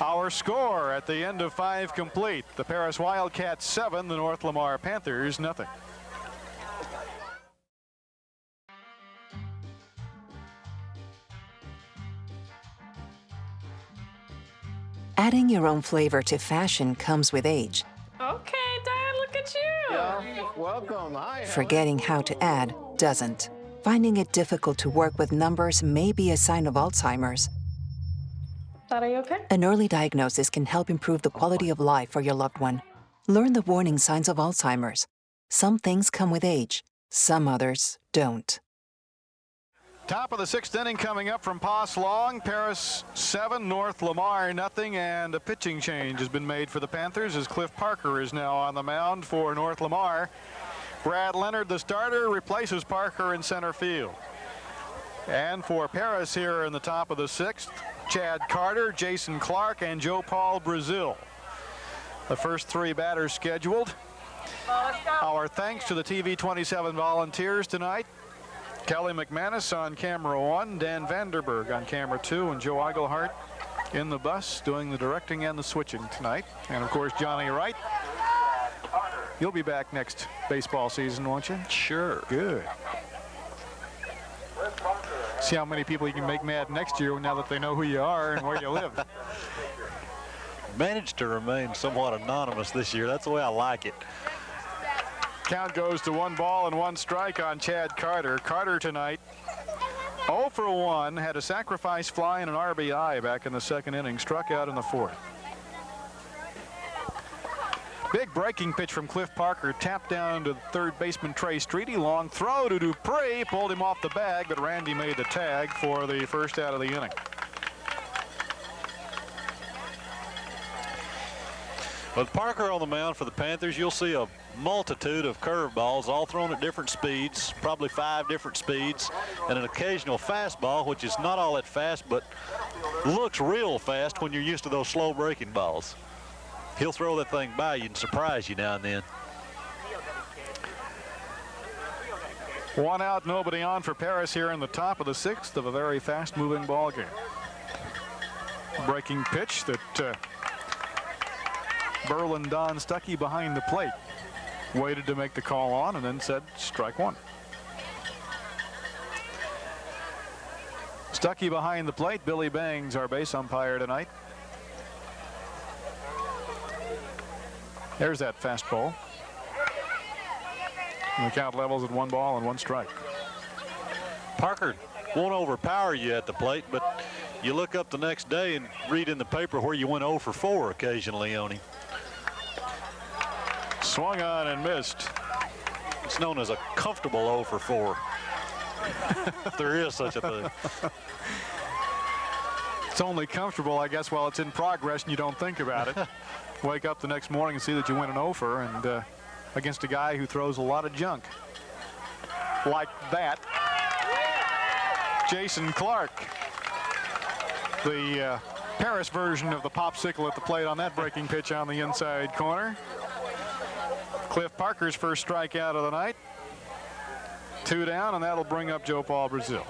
Our score at the end of 5 complete. The Paris Wildcats 7, the North Lamar Panthers nothing. Adding your own flavor to fashion comes with age. Okay, Dad, look at you. Yeah, well, welcome. Hi. Forgetting how to add doesn't. Finding it difficult to work with numbers may be a sign of Alzheimer's. Dad, are you okay? An early diagnosis can help improve the quality of life for your loved one. Learn the warning signs of Alzheimer's. Some things come with age, some others don't. Top of the 6th inning coming up from Pass Long. Paris 7, North Lamar nothing, and a pitching change has been made for the Panthers as Cliff Parker is now on the mound for North Lamar. Brad Leonard, the starter, replaces Parker in center field. And for Paris here in the top of the 6th, Chad Carter, Jason Clark, and Joe Paul Brazil. The first 3 batters scheduled. Our thanks to the TV27 volunteers tonight. Kelly McManus on camera 1, Dan Vanderberg on camera 2, and Joe Eigelhart in the bus doing the directing and the switching tonight. And of course, Johnny Wright. You'll be back next baseball season, won't you? Sure. Good. See how many people you can make mad next year now that they know who you are and where you live. Managed to remain somewhat anonymous this year. That's the way I like it. Count goes to 1 ball and 1 strike on Chad Carter. Carter tonight 0 for 1, had a sacrifice fly and an RBI back in the 2nd inning, struck out in the 4th. Big breaking pitch from Cliff Parker, tapped down to third baseman Trey Streety. Long throw to Dupree, pulled him off the bag, but Randy made the tag for the first out of the inning. With Parker on the mound for the Panthers, you'll see a multitude of curveballs, all thrown at different speeds, probably 5 different speeds, and an occasional fastball, which is not all that fast, but looks real fast when you're used to those slow breaking balls. He'll throw that thing by you and surprise you now and then. 1 out, nobody on for Paris here in the top of the 6th of a very fast-moving ball game. Breaking pitch that Berlin Don Stuckey behind the plate waited to make the call on and then said strike 1. Stuckey behind the plate. Billy Bangs, our base umpire tonight. There's that fastball. And the count levels at 1 ball and 1 strike. Parker won't overpower you at the plate, but you look up the next day and read in the paper where you went 0 for 4 occasionally on him. Swung on and missed. It's known as a comfortable 0 for 4. If there is such a thing. It's only comfortable, I guess, while it's in progress and you don't think about it. Wake up the next morning and see that you went an 0 for and against a guy who throws a lot of junk. Like that. Jason Clark. The Paris version of the popsicle at the plate on that breaking pitch on the inside corner. Cliff Parker's first strikeout of the night. 2 down, and that'll bring up Joe Paul Brazil.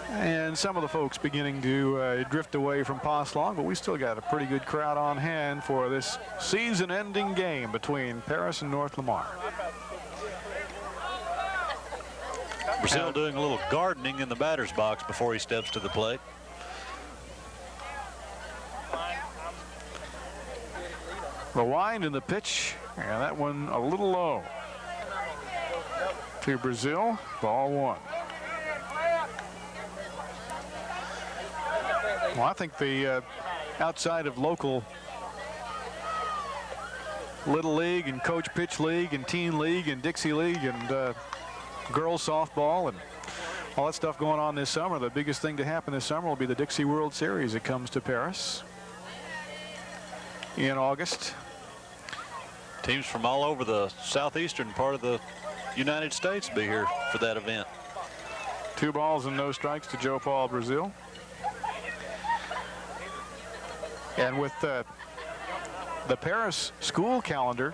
And some of the folks beginning to drift away from Pass Long, but we still got a pretty good crowd on hand for this season-ending game between Paris and North Lamar. Brazil doing a little gardening in the batter's box before he steps to the plate. The wind and the pitch, and that one a little low. To Brazil, ball 1. Well, I think the outside of local Little League and Coach Pitch League and Teen League and Dixie League and girls softball and all that stuff going on this summer, the biggest thing to happen this summer will be the Dixie World Series that comes to Paris in August. Teams from all over the southeastern part of the United States will be here for that event. 2 balls and no strikes to Joe Paul Brazil. And with the Paris school calendar,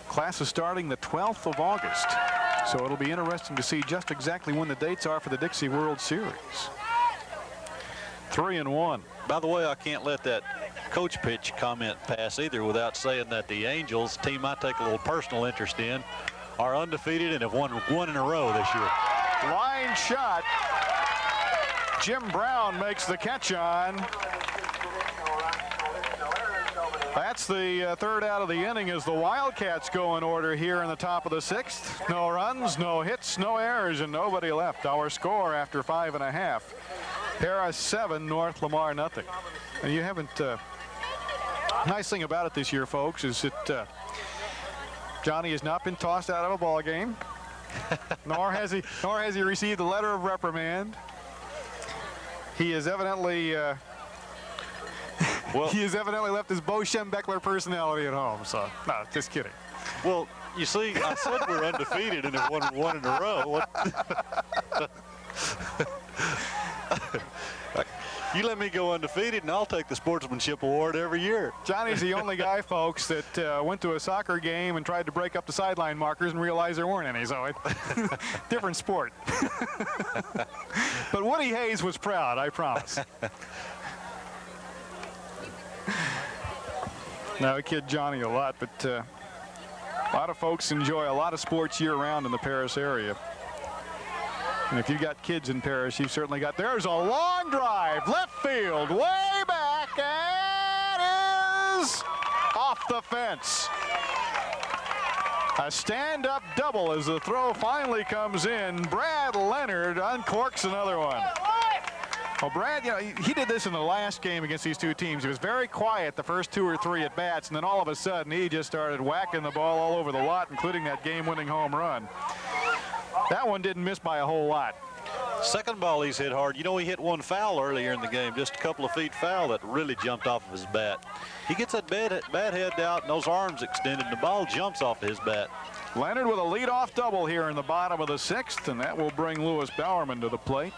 class is starting the 12th of August. So it'll be interesting to see just exactly when the dates are for the Dixie World Series. 3-1. By the way, I can't let that Coach Pitch comment pass either without saying that the Angels, team I take a little personal interest in, are undefeated and have won 1 in a row this year. Line shot. Jim Brown makes the catch on. That's the third out of the inning as the Wildcats go in order here in the top of the 6th. No runs, no hits, no errors, and nobody left. Our score after 5.5. Paris 7, North Lamar nothing. And you haven't. Nice thing about it this year, folks, is that Johnny has not been tossed out of a ball game, nor has he received a letter of reprimand. He is evidently. Well, he has evidently left his Bo Schembechler personality at home. So, no, just kidding. Well, you see, I said we're undefeated and have won one in a row. You let me go undefeated, and I'll take the sportsmanship award every year. Johnny's the only guy, folks, that went to a soccer game and tried to break up the sideline markers and realized there weren't any. So, different sport. But Woody Hayes was proud, I promise. Now, I kid Johnny a lot, but a lot of folks enjoy a lot of sports year-round in the Paris area. And if you've got kids in Paris, you've certainly got. There's a long drive, left field, way back, and is off the fence. A stand-up double as the throw finally comes in. Brad Leonard uncorks another one. Well, Brad, you know, he did this in the last game against these two teams. He was very quiet the first 2 or 3 at bats, and then all of a sudden he just started whacking the ball all over the lot, including that game-winning home run. That one didn't miss by a whole lot. Second ball he's hit hard. You know, he hit one foul earlier in the game, just a couple of feet foul that really jumped off of his bat. He gets that bat head out and those arms extended, and the ball jumps off of his bat. Leonard with a leadoff double here in the bottom of the 6th, and that will bring Lewis Bowerman to the plate.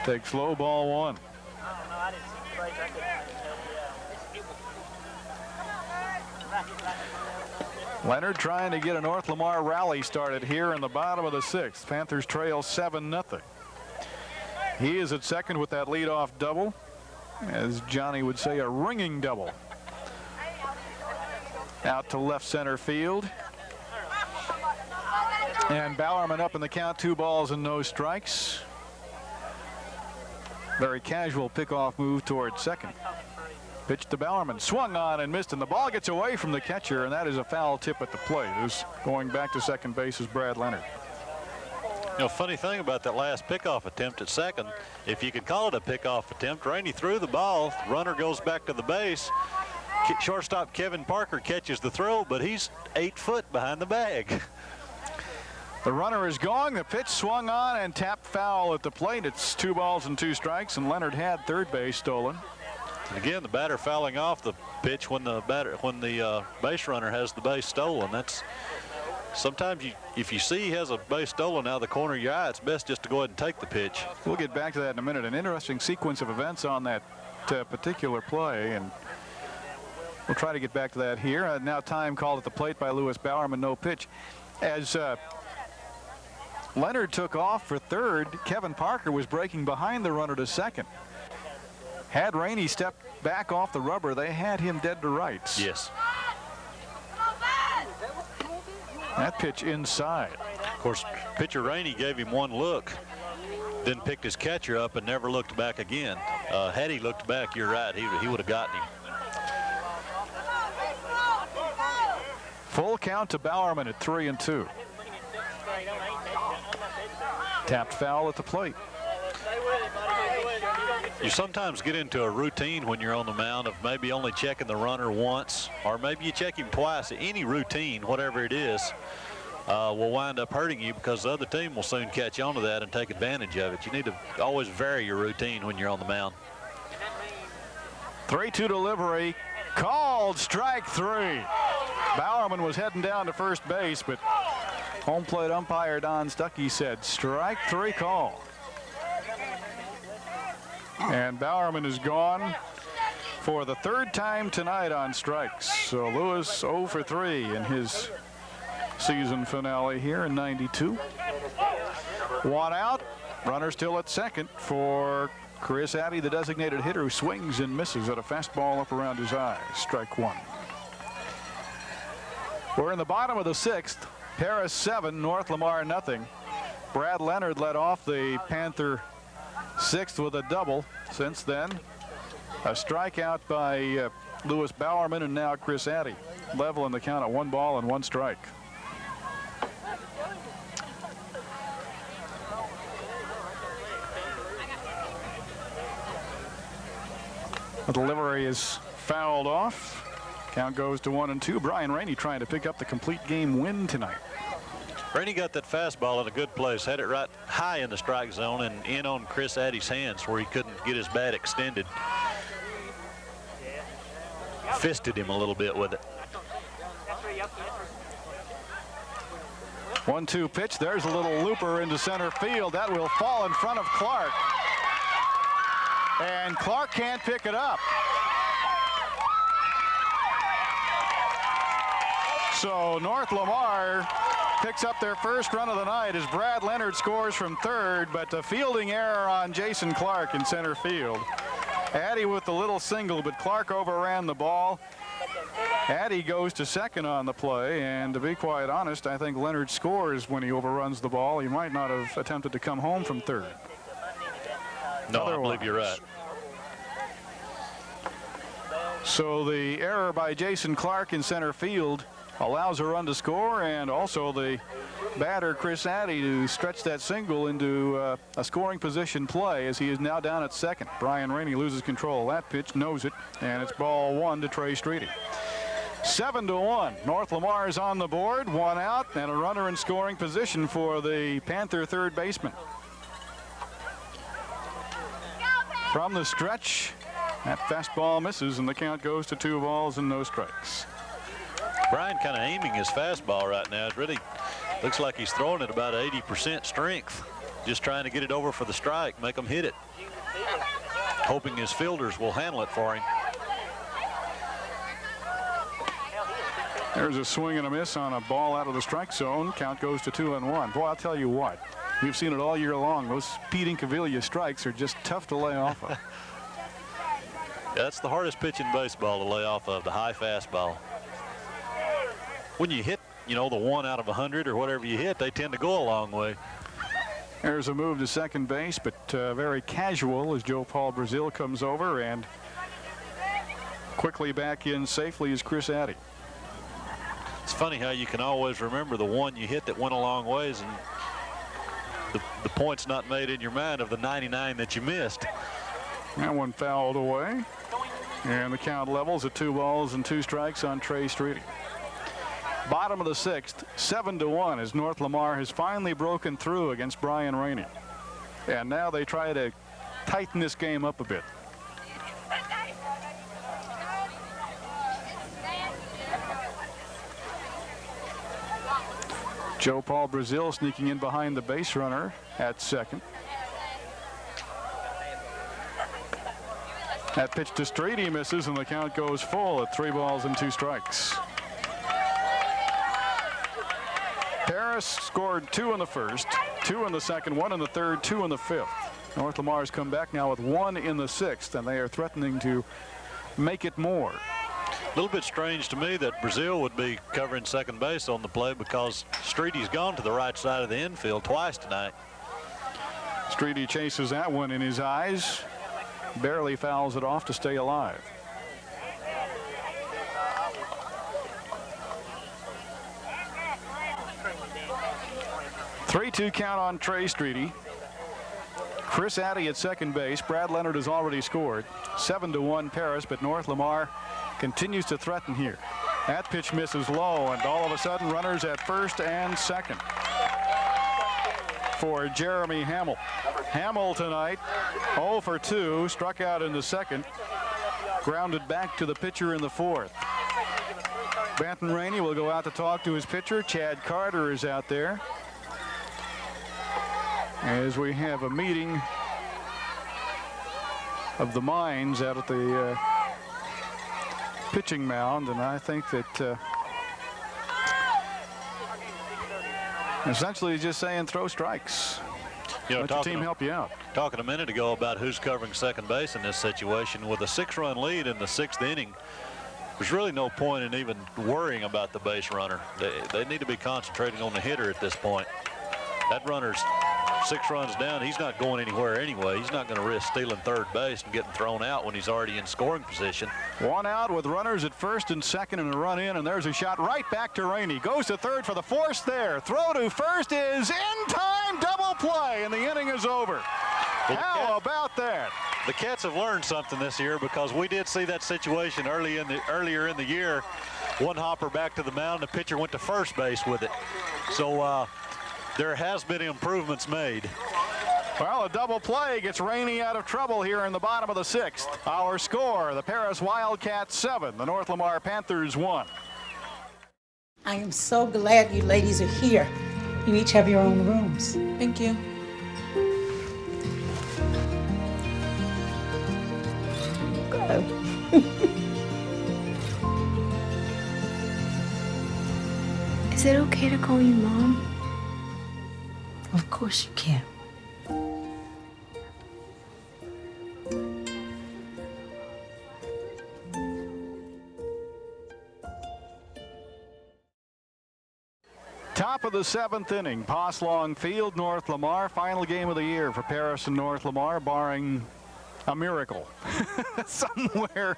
Takes low, ball 1. Leonard trying to get a North Lamar rally started here in the bottom of the 6th. Panthers trail 7-0. He is at second with that leadoff double. As Johnny would say, a ringing double. Out to left center field. And Bowerman up in the count, 2 balls and no strikes. Very casual pickoff move towards second. Pitch to Bowerman, swung on and missed, and the ball gets away from the catcher, and that is a foul tip at the plate. Who's going back to second base is Brad Leonard. You know, funny thing about that last pickoff attempt at second, if you could call it a pickoff attempt, Rainey threw the ball, the runner goes back to the base. Shortstop Kevin Parker catches the throw, but he's 8 foot behind the bag. The runner is gone. The pitch swung on and tapped foul at the plate. It's 2 balls and 2 strikes, and Leonard had third base stolen. And again, the batter fouling off the pitch when the base runner has the base stolen. That's sometimes if you see he has a base stolen out of the corner of your eye, it's best just to go ahead and take the pitch. We'll get back to that in a minute. An interesting sequence of events on that particular play, and we'll try to get back to that here. Now time called at the plate by Lewis Bowerman, no pitch. As Leonard took off for third, Kevin Parker was breaking behind the runner to second. Had Rainey stepped back off the rubber, they had him dead to rights. Yes. That pitch inside. Of course, pitcher Rainey gave him one look, then picked his catcher up and never looked back again. Had he looked back, you're right, he would have gotten him. Full count to Bowerman at 3-2. Tapped foul at the plate. You sometimes get into a routine when you're on the mound of maybe only checking the runner once, or maybe you check him twice. Any routine, whatever it is, will wind up hurting you because the other team will soon catch on to that and take advantage of it. You need to always vary your routine when you're on the mound. 3-2 delivery, called strike 3. Bowerman was heading down to first base, but home plate umpire Don Stuckey said strike 3 call. And Bowerman is gone for the third time tonight on strikes. So Lewis 0 for 3 in his season finale here in '92. 1 out, runner still at second for Chris Addy, the designated hitter, who swings and misses at a fastball up around his eyes. Strike 1. We're in the bottom of the 6th. Paris 7, North Lamar nothing. Brad Leonard led off the Panther 6th with a double. Since then, A strikeout by Lewis Bowerman, and now Chris Addy. Level in the count at 1 ball and 1 strike. The delivery is fouled off. Count goes to 1-2. Brian Rainey trying to pick up the complete game win tonight. Rainey got that fastball in a good place, had it right high in the strike zone and in on Chris Addy's hands where he couldn't get his bat extended. Fisted him a little bit with it. 1-2 pitch. There's a little looper into center field. That will fall in front of Clark. And Clark can't pick it up. So North Lamar picks up their first run of the night as Brad Leonard scores from third, but a fielding error on Jason Clark in center field. Addy with the little single, but Clark overran the ball. Addy goes to second on the play, and to be quite honest, I think Leonard scores when he overruns the ball. He might not have attempted to come home from third. No, I believe you're right. So the error by Jason Clark in center field allows a run to score, and also the batter Chris Addy to stretch that single into a scoring position play as he is now down at second. Brian Rainey loses control of that pitch, knows it, and it's ball 1 to Trey Streety. 7-1. North Lamar is on the board, 1 out, and a runner in scoring position for the Panther third baseman. From the stretch, that fastball misses, and the count goes to 2 balls and no strikes. Brian kind of aiming his fastball right now. It really looks like he's throwing it about 80% strength, just trying to get it over for the strike, make him hit it, hoping his fielders will handle it for him. There's a swing and a miss on a ball out of the strike zone. Count goes to 2-1. Boy, I'll tell you what, we've seen it all year long. Those Pete Incaviglia strikes are just tough to lay off of. Yeah, that's the hardest pitch in baseball to lay off of, the high fastball. When you hit, you know, the 1 out of 100 or whatever you hit, they tend to go a long way. There's a move to second base, but very casual as Joe Paul Brazil comes over, and quickly back in safely is Chris Addy. It's funny how you can always remember the one you hit that went a long ways, and the point's not made in your mind of the 99 that you missed. That one fouled away, and the count levels at 2 balls and 2 strikes on Trey Streety. Bottom of the 6th, 7-1 as North Lamar has finally broken through against Brian Rainey. And now they try to tighten this game up a bit. Joe Paul Brazil sneaking in behind the base runner at second. That pitch to Streety misses, and the count goes full at 3 balls and 2 strikes. Paris scored 2 in the first, 2 in the second, 1 in the third, 2 in the fifth. North Lamar's come back now with 1 in the 6th, and they are threatening to make it more. A little bit strange to me that Brazil would be covering second base on the play, because Streety's gone to the right side of the infield twice tonight. Streety chases that one in his eyes, barely fouls it off to stay alive. 3-2 count on Trey Streety. Chris Addy at second base. Brad Leonard has already scored. 7-1 Paris, but North Lamar continues to threaten here. That pitch misses low, and all of a sudden runners at first and second for Jeremy Hamill. Hamill tonight 0 for 2, struck out in the second, grounded back to the pitcher in the fourth. Banton Rainey will go out to talk to his pitcher. Chad Carter is out there as we have a meeting of the minds out at the pitching mound, and I think that essentially just saying throw strikes. You know, let your team help you out. Talking a minute ago about who's covering second base in this situation, with a 6-run lead in the 6th inning, there's really no point in even worrying about the base runner. They need to be concentrating on the hitter at this point. That runner's 6 runs down, he's not going anywhere anyway. He's not going to risk stealing third base and getting thrown out when he's already in scoring position. 1 out with runners at first and second and a run in, and there's a shot right back to Rainey. Goes to third for the force there. Throw to first is in time, double play, and the inning is over. Well, how about that? The Cats have learned something this year, because we did see that situation earlier in the year. One hopper back to the mound, the pitcher went to first base with it. So there has been improvements made. Well, a double play gets Rainey out of trouble here in the bottom of the 6th. Our score, the Paris Wildcats 7, the North Lamar Panthers 1. I am so glad you ladies are here. You each have your own rooms. Thank you. Is it okay to call you Mom? Of course you can. Top of the 7th inning, Poslong Field, North Lamar. Final game of the year for Paris and North Lamar, barring a miracle somewhere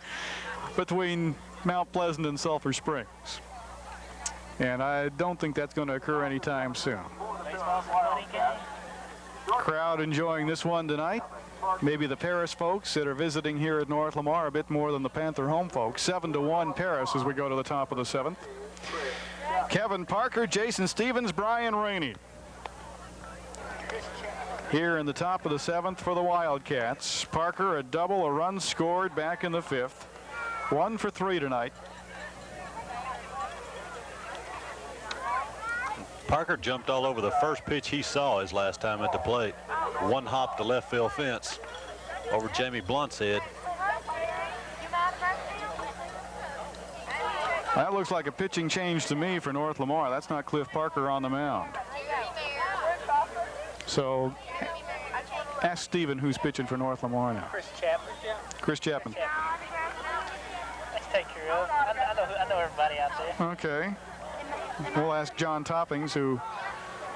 between Mount Pleasant and Sulphur Springs. And I don't think that's going to occur anytime soon. Crowd enjoying this one tonight. Maybe the Paris folks that are visiting here at North Lamar a bit more than the Panther home folks. 7-1 Paris as we go to the top of the 7th. Kevin Parker, Jason Stevens, Brian Rainey. Here in the top of the 7th for the Wildcats. Parker a double, a run scored back in the 5th. 1 for 3 tonight. Parker jumped all over the first pitch he saw his last time at the plate. One hop to left field fence over Jamie Blunt's head. That looks like a pitching change to me for North Lamar. That's not Cliff Parker on the mound. So ask Steven who's pitching for North Lamar now. Chris Chapman. Chris Chapman. Let's take care of. I know everybody out there. Okay. We'll ask John Toppings, who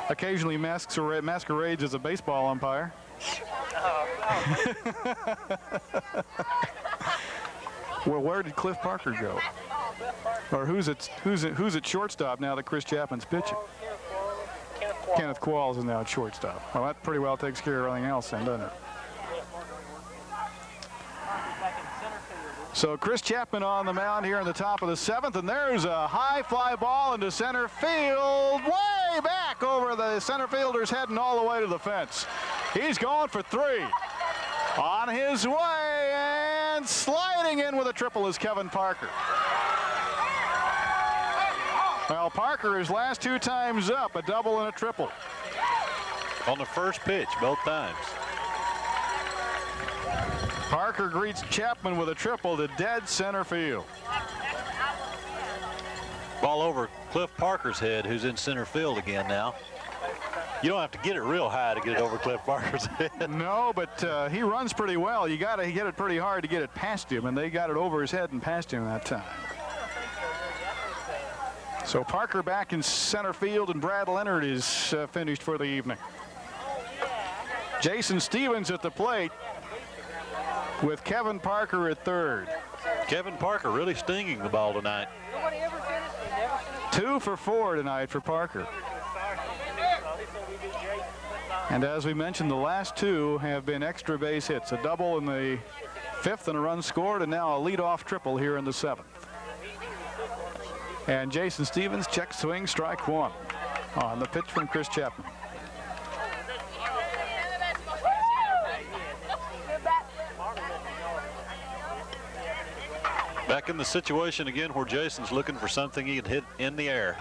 occasionally masquerades as a baseball umpire. Well, where did Cliff Parker go? Or who's at shortstop now that Chris Chapman's pitching? Kenneth Qualls is now at shortstop. Well, that pretty well takes care of everything else then, doesn't it? So Chris Chapman on the mound here in the top of the 7th, and there's a high fly ball into center field, way back over the center fielder's head and all the way to the fence. He's going for 3. On his way, and sliding in with a triple is Kevin Parker. Well, Parker his last 2 times up, a double and a triple. On the first pitch, both times. Parker greets Chapman with a triple to dead center field. Ball over Cliff Parker's head, who's in center field again now. You don't have to get it real high to get it over Cliff Parker's head. No, but he runs pretty well. You got to hit it pretty hard to get it past him, and they got it over his head and past him that time. So Parker back in center field, and Brad Leonard is finished for the evening. Jason Stevens at the plate with Kevin Parker at third. Kevin Parker really stinging the ball tonight. 2 for 4 tonight for Parker. And as we mentioned, the last 2 have been extra base hits. A double in the 5th and a run scored, and now a leadoff triple here in the 7th. And Jason Stevens, check swing, strike 1 on the pitch from Chris Chapman. Back in the situation again where Jason's looking for something he can hit in the air.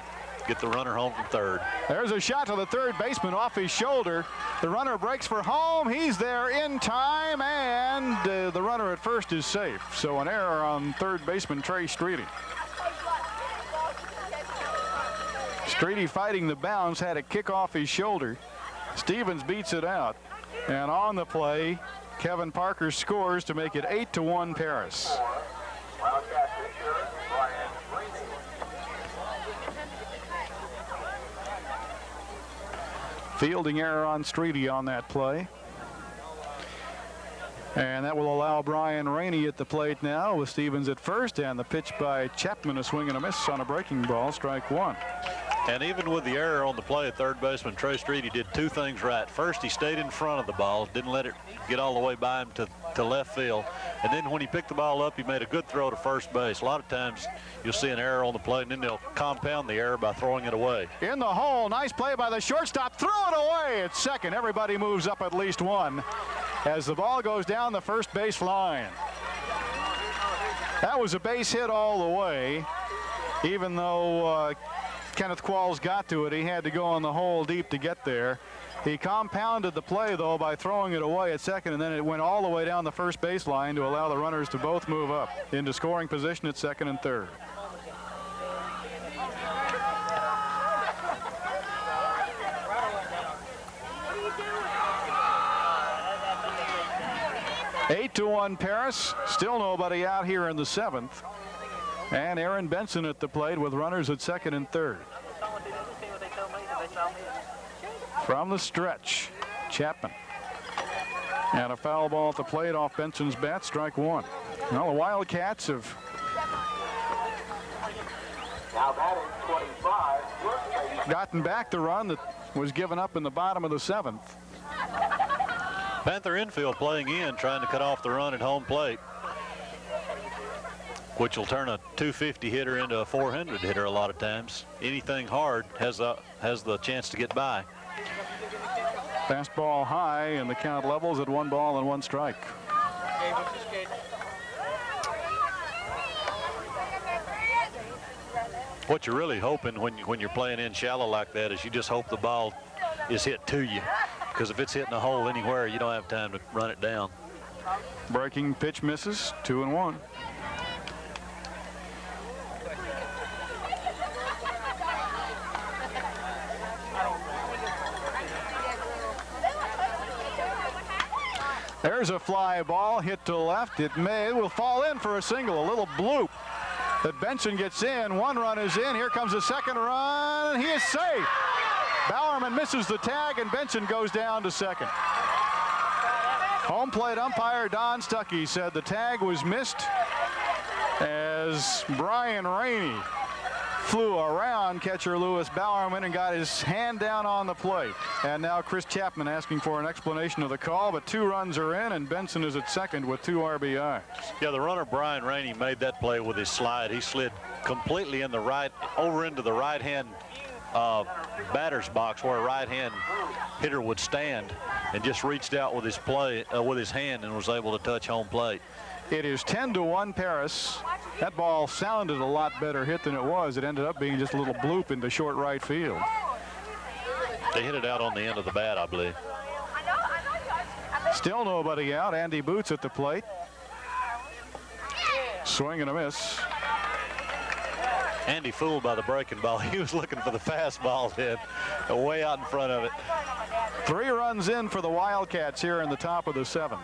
Get the runner home from third. There's a shot to the third baseman off his shoulder. The runner breaks for home. He's there in time, and the runner at first is safe. So an error on third baseman Trey Streety. Streety fighting the bounce, had a kick off his shoulder. Stevens beats it out. And on the play, Kevin Parker scores to make it 8-1 Paris. Fielding error on Streety on that play. And that will allow Brian Rainey at the plate now with Stevens at first, and the pitch by Chapman, a swing and a miss on a breaking ball, strike one. And even with the error on the play, third baseman Trey Streety did two things right. First, he stayed in front of the ball, didn't let it get all the way by him to left field. And then when he picked the ball up, he made a good throw to first base. A lot of times you'll see an error on the plate, and then they'll compound the error by throwing it away. In the hole, nice play by the shortstop, threw it away at second. Everybody moves up at least one as the ball goes down the first base line. That was a base hit all the way, even though Kenneth Qualls got to it. He had to go in the hole deep to get there. He compounded the play, though, by throwing it away at second, and then it went all the way down the first base line to allow the runners to both move up into scoring position at second and third. Eight to 1 Paris. Still nobody out here in the seventh. And Aaron Benson at the plate with runners at second and third. From the stretch, Chapman. And a foul ball at the plate off Benson's bat, strike one. Well, the Wildcats have gotten back the run that was given up in the bottom of the seventh. Panther infield playing in, trying to cut off the run at home plate, which will turn a 250 hitter into a 400 hitter a lot of times. Anything hard has the chance to get by. Fastball high, and the count levels at 1 ball and 1 strike. What you're really hoping when you're playing in shallow like that is you just hope the ball is hit to you, because if it's hitting a hole anywhere, you don't have time to run it down. Breaking pitch misses, 2-1. There's a fly ball hit to left. It will fall in for a single. A little bloop that Benson gets in. 1 run is in. Here comes the second run. He is safe. Bowerman misses the tag, and Benson goes down to second. Home plate umpire Don Stuckey said the tag was missed as Brian Rainey flew around catcher Lewis Bowerman and got his hand down on the plate. And now Chris Chapman asking for an explanation of the call, but 2 runs are in, and Benson is at second with 2 RBIs. Yeah, the runner Brian Rainey made that play with his slide. He slid completely in the right, over into the right-hand batter's box where a right-hand hitter would stand, and just reached out with his with his hand and was able to touch home plate. It is 10-1 Paris. That ball sounded a lot better hit than it was. It ended up being just a little bloop into short right field. They hit it out on the end of the bat, I believe. Still nobody out. Andy Boots at the plate. Swing and a miss. Andy fooled by the breaking ball. He was looking for the fastball then, way out in front of it. 3 runs in for the Wildcats here in the top of the 7th.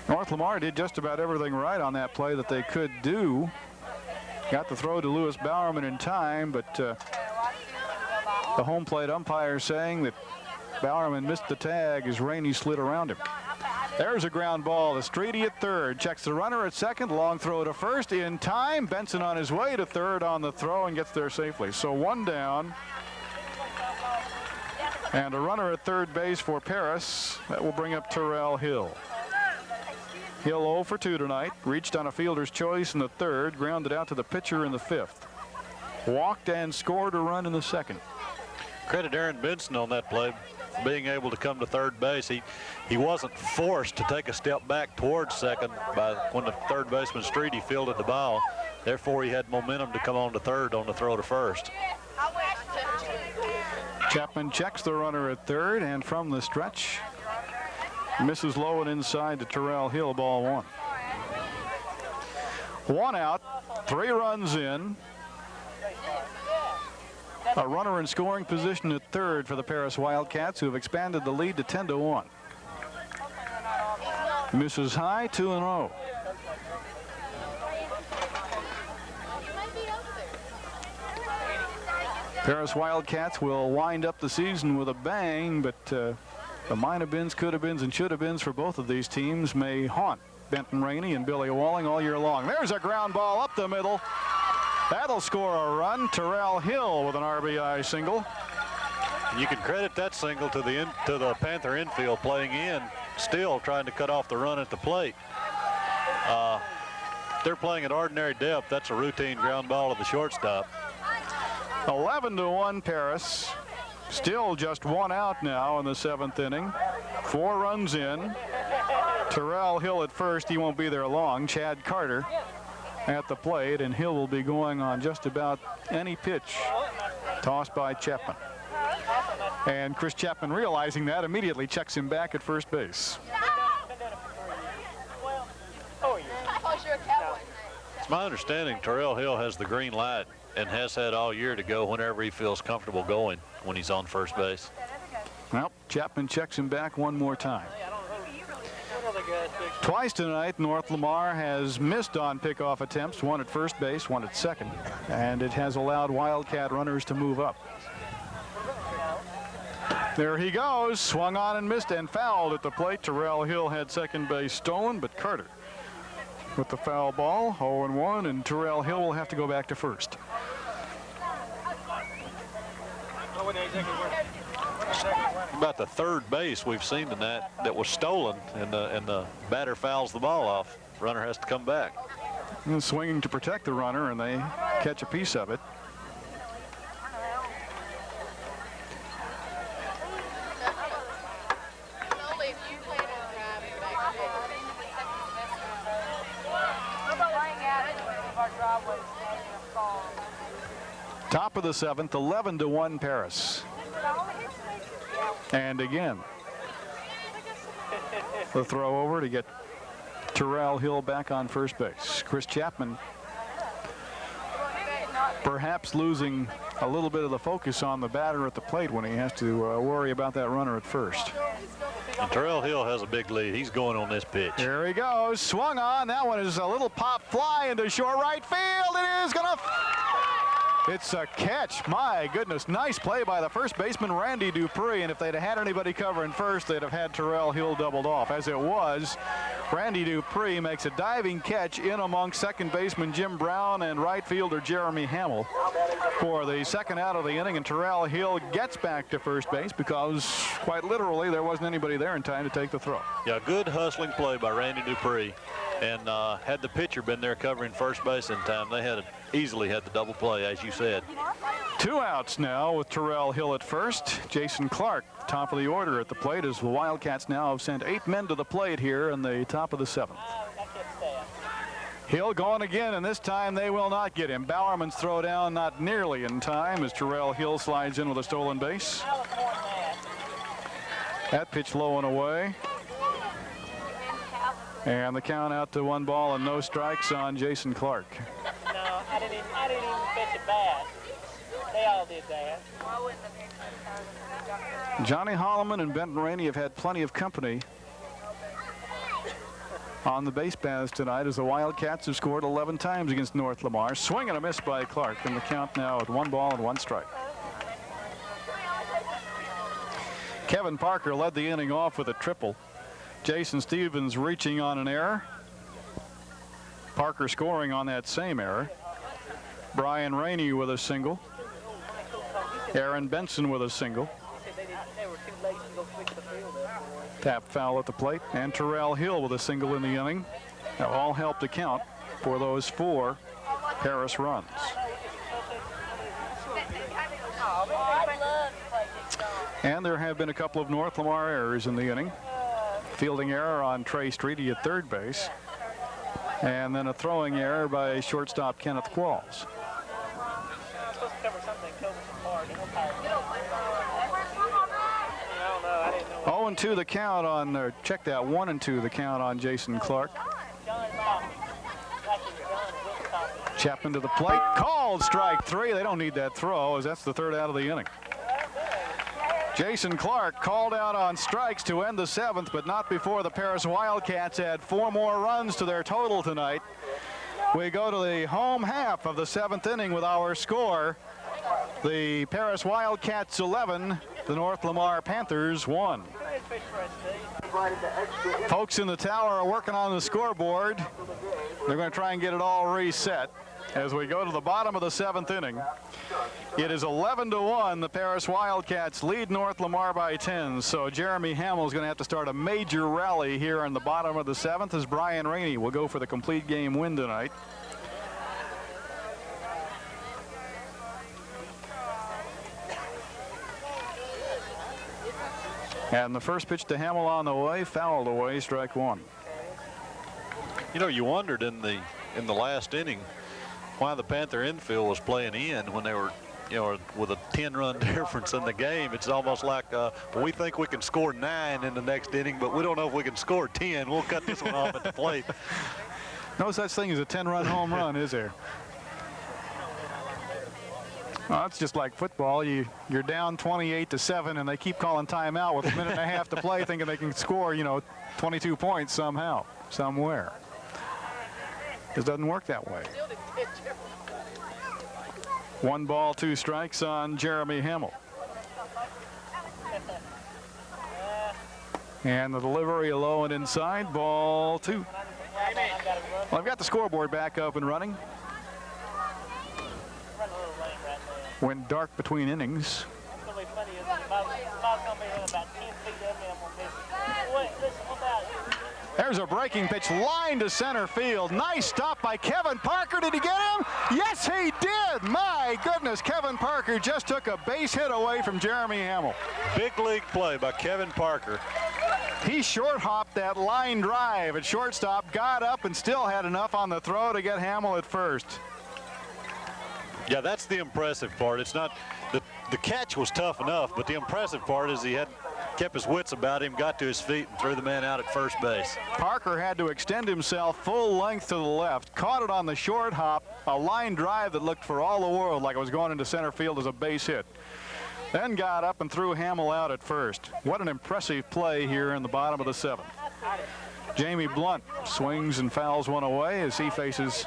North Lamar did just about everything right on that play that they could do. Got the throw to Lewis Bowerman in time, but the home plate umpire saying that Bowerman missed the tag as Rainey slid around him. There's a ground ball to Streety at third. Checks the runner at second. Long throw to first in time. Benson on his way to third on the throw and gets there safely. So 1 down. And a runner at third base for Paris. That will bring up Terrell Hill. Hill 0 for 2 tonight. Reached on a fielder's choice in the third. Grounded out to the pitcher in the 5th. Walked and scored a run in the 2nd. Credit Aaron Benson on that play, being able to come to third base. He wasn't forced to take a step back towards second when the third baseman Streety fielded the ball. Therefore, he had momentum to come on to third on the throw to first. Chapman checks the runner at third, and from the stretch, misses low and inside to Terrell Hill, ball 1. 1 out, 3 runs in. A runner in scoring position at third for the Paris Wildcats, who have expanded the lead to 10-1. Misses high, 2-0. Paris Wildcats will wind up the season with a bang, but the might-have-beens, could-have-beens, and should-have-beens for both of these teams may haunt Benton Rainey and Billy Walling all year long. There's a ground ball up the middle. That'll score a run. Terrell Hill with an RBI single. You can credit that single to the Panther infield playing in, still trying to cut off the run at the plate. They're playing at ordinary depth. That's a routine ground ball to the shortstop. 11-1 Paris. Still just one out now in the 7th inning. 4 runs in. Terrell Hill at first. He won't be there long. Chad Carter at the plate, and Hill will be going on just about any pitch tossed by Chapman. And Chris Chapman, realizing that, immediately checks him back at first base. It's my understanding Terrell Hill has the green light and has had all year to go whenever he feels comfortable going when he's on first base. Well, Chapman checks him back one more time. Twice tonight, North Lamar has missed on pickoff attempts, one at first base, one at second, and it has allowed Wildcat runners to move up. There he goes, swung on and missed and fouled at the plate. Terrell Hill had second base stolen, but Carter with the foul ball, 0-1, and Terrell Hill will have to go back to first. About the third base we've seen tonight that was stolen, and the batter fouls the ball off. Runner has to come back. And swinging to protect the runner, and they catch a piece of it. Top of the 7th, 11-1 Paris. And again, the throw over to get Terrell Hill back on first base. Chris Chapman perhaps losing a little bit of the focus on the batter at the plate when he has to worry about that runner at first. And Terrell Hill has a big lead. He's going on this pitch. Here he goes, swung on. That one is a little pop fly into short right field. It is gonna. It's a catch. My goodness, nice play by the first baseman, Randy Dupree. And if they'd had anybody covering first, they'd have had Terrell Hill doubled off. As it was, Randy Dupree makes a diving catch in amongst second baseman Jim Brown and right fielder Jeremy Hamill for the second out of the inning. And Terrell Hill gets back to first base because, quite literally, there wasn't anybody there in time to take the throw. Yeah, good hustling play by Randy Dupree. And had the pitcher been there covering first base in time, they had easily had the double play, as you said. 2 outs now with Terrell Hill at first. Jason Clark, top of the order at the plate, as the Wildcats now have sent 8 men to the plate here in the top of the 7th. Hill going again, and this time they will not get him. Bowerman's throw down not nearly in time as Terrell Hill slides in with a stolen base. That pitch low and away. And the count out to 1 ball and no strikes on Jason Clark. No, I didn't even pitch it bad. They all did that. Johnny Holloman and Benton Rainey have had plenty of company on the base paths tonight as the Wildcats have scored 11 times against North Lamar. Swing and a miss by Clark, and the count now at 1 ball and 1 strike. Kevin Parker led the inning off with a triple. Jason Stevens reaching on an error. Parker scoring on that same error. Brian Rainey with a single. Aaron Benson with a single. Tap foul at the plate. And Terrell Hill with a single in the inning. That all helped account for those 4 Paris runs. And there have been a couple of North Lamar errors in the inning. Fielding error on Trey Streety at third base. And then a throwing error by shortstop Kenneth Qualls. 0-2 the count on, or check that, 1-2 the count on Jason Clark. Chapman to the plate, called strike 3. They don't need that throw as that's the 3rd out of the inning. Jason Clark called out on strikes to end the 7th, but not before the Paris Wildcats add 4 more runs to their total tonight. We go to the home half of the 7th inning with our score. The Paris Wildcats 11, the North Lamar Panthers 1. Folks in the tower are working on the scoreboard. They're going to try and get it all reset as we go to the bottom of the 7th inning. It is 11-1. The Paris Wildcats lead North Lamar by 10. So Jeremy Hamill is going to have to start a major rally here in the bottom of the 7th as Brian Rainey will go for the complete game win tonight. And the first pitch to Hamill on the way, fouled away, strike 1. You know, you wondered in the last inning why the Panther infield was playing in when they were, you know, with a 10-run difference in the game. It's almost like we think we can score 9 in the next inning, but we don't know if we can score 10. We'll cut this one off at the plate. No such thing as a 10-run home run, is there? Well, it's just like football. You're down 28-7, and they keep calling timeout with a minute and a half to play, thinking they can score, 22 points somehow, somewhere. It doesn't work that way. 1 ball, 2 strikes on Jeremy Hamill. And the delivery low and inside, ball 2. Well, I've got the scoreboard back up and running. Went dark between innings. There's a breaking pitch, line to center field. Nice stop by Kevin Parker. Did he get him? Yes, he did. My goodness, Kevin Parker just took a base hit away from Jeremy Hamill. Big league play by Kevin Parker. He short hopped that line drive at shortstop, got up and still had enough on the throw to get Hamill at first. Yeah, that's the impressive part. It's not the catch was tough enough, but the impressive part is he kept his wits about him, got to his feet, and threw the man out at first base. Parker had to extend himself full length to the left, caught it on the short hop, a line drive that looked for all the world like it was going into center field as a base hit. Then got up and threw Hamill out at first. What an impressive play here in the bottom of the 7th. Jamie Blunt swings and fouls one away as he faces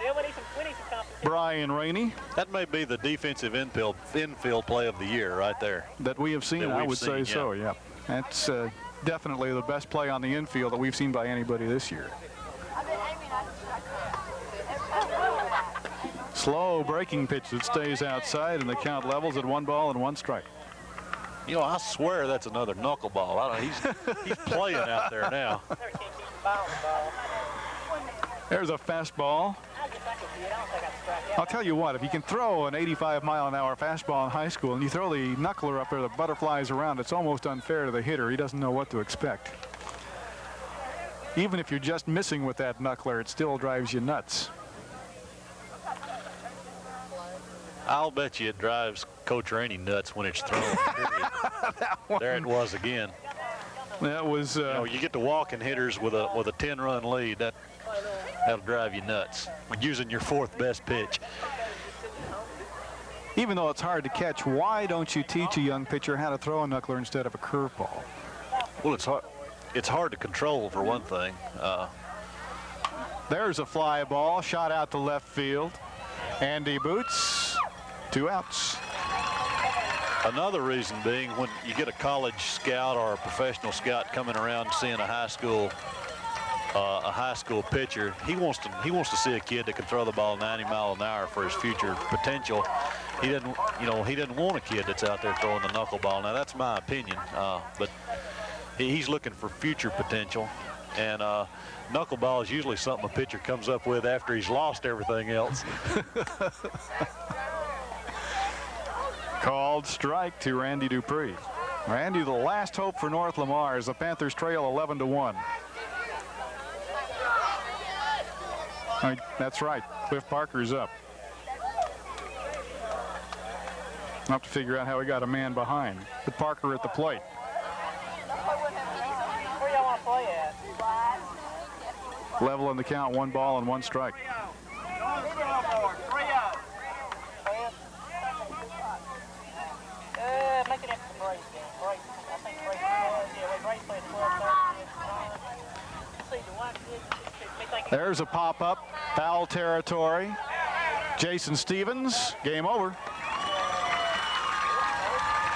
Brian Rainey. That may be the defensive infield play of the year right there. That we have seen, I would say so, yeah. That's definitely the best play on the infield that we've seen by anybody this year. Slow breaking pitch that stays outside, and the count levels at 1 ball and 1 strike. You know, I swear that's another knuckleball. He's playing out there now. There's a fastball. I'll tell you what, if you can throw an 85-mile-an-hour fastball in high school and you throw the knuckler up there that butterflies around, it's almost unfair to the hitter. He doesn't know what to expect. Even if you're just missing with that knuckler, it still drives you nuts. I'll bet you it drives Coach Rainey nuts when it's thrown. There it was again. That was. You get to walking hitters with a 10-run lead. That'll drive you nuts. Using your 4th best pitch. Even though it's hard to catch, why don't you teach a young pitcher how to throw a knuckler instead of a curveball? Well, it's hard. It's hard to control for one thing. There's a fly ball shot out to left field. Andy Boots, 2 outs. Another reason being when you get a college scout or a professional scout coming around seeing a high school pitcher, he wants to see a kid that can throw the ball 90 miles an hour for his future potential. He didn't want a kid that's out there throwing the knuckleball. Now that's my opinion, but he's looking for future potential, and knuckleball is usually something a pitcher comes up with after he's lost everything else. Called strike to Randy Dupree. Randy, the last hope for North Lamar as the Panthers trail 11-1. That's right. Cliff Parker's up. I'll have to figure out how he got a man behind. Put Parker at the plate. Where y'all want to play at? Level in the count, 1 ball and 1 strike. Make it extra Brace game. Brace. I think Brace Brace played 12. There's a pop-up, foul territory. Jason Stevens, game over.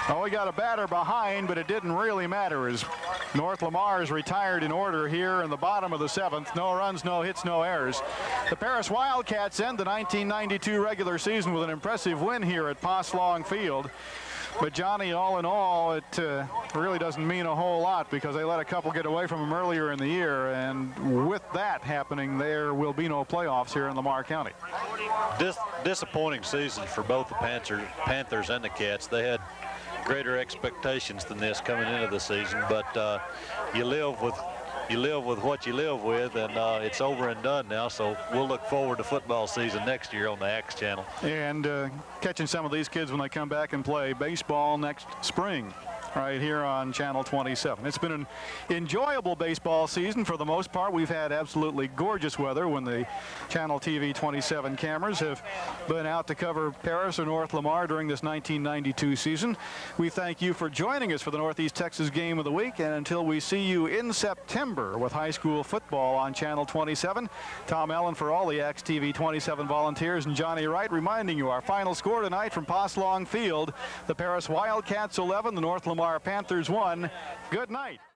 Oh, we got a batter behind, but it didn't really matter as North Lamar is retired in order here in the bottom of the 7th. No runs, no hits, no errors. The Paris Wildcats end the 1992 regular season with an impressive win here at Poslong Field. But Johnny, all in all, it really doesn't mean a whole lot because they let a couple get away from them earlier in the year, and with that happening, there will be no playoffs here in Lamar County. Disappointing season for both the Panthers and the Cats. They had greater expectations than this coming into the season, but you live with what you live with, and it's over and done now, so we'll look forward to football season next year on the Axe channel. And catching some of these kids when they come back and play baseball next spring right here on Channel 27. It's been an enjoyable baseball season for the most part. We've had absolutely gorgeous weather when the Channel TV 27 cameras have been out to cover Paris or North Lamar during this 1992 season. We thank you for joining us for the Northeast Texas Game of the Week, and until we see you in September with high school football on Channel 27, Tom Allen for all the Axe TV 27 volunteers and Johnny Wright reminding you our final score tonight from Poslong Field: the Paris Wildcats 11, the North Lamar Panthers 1. Good night.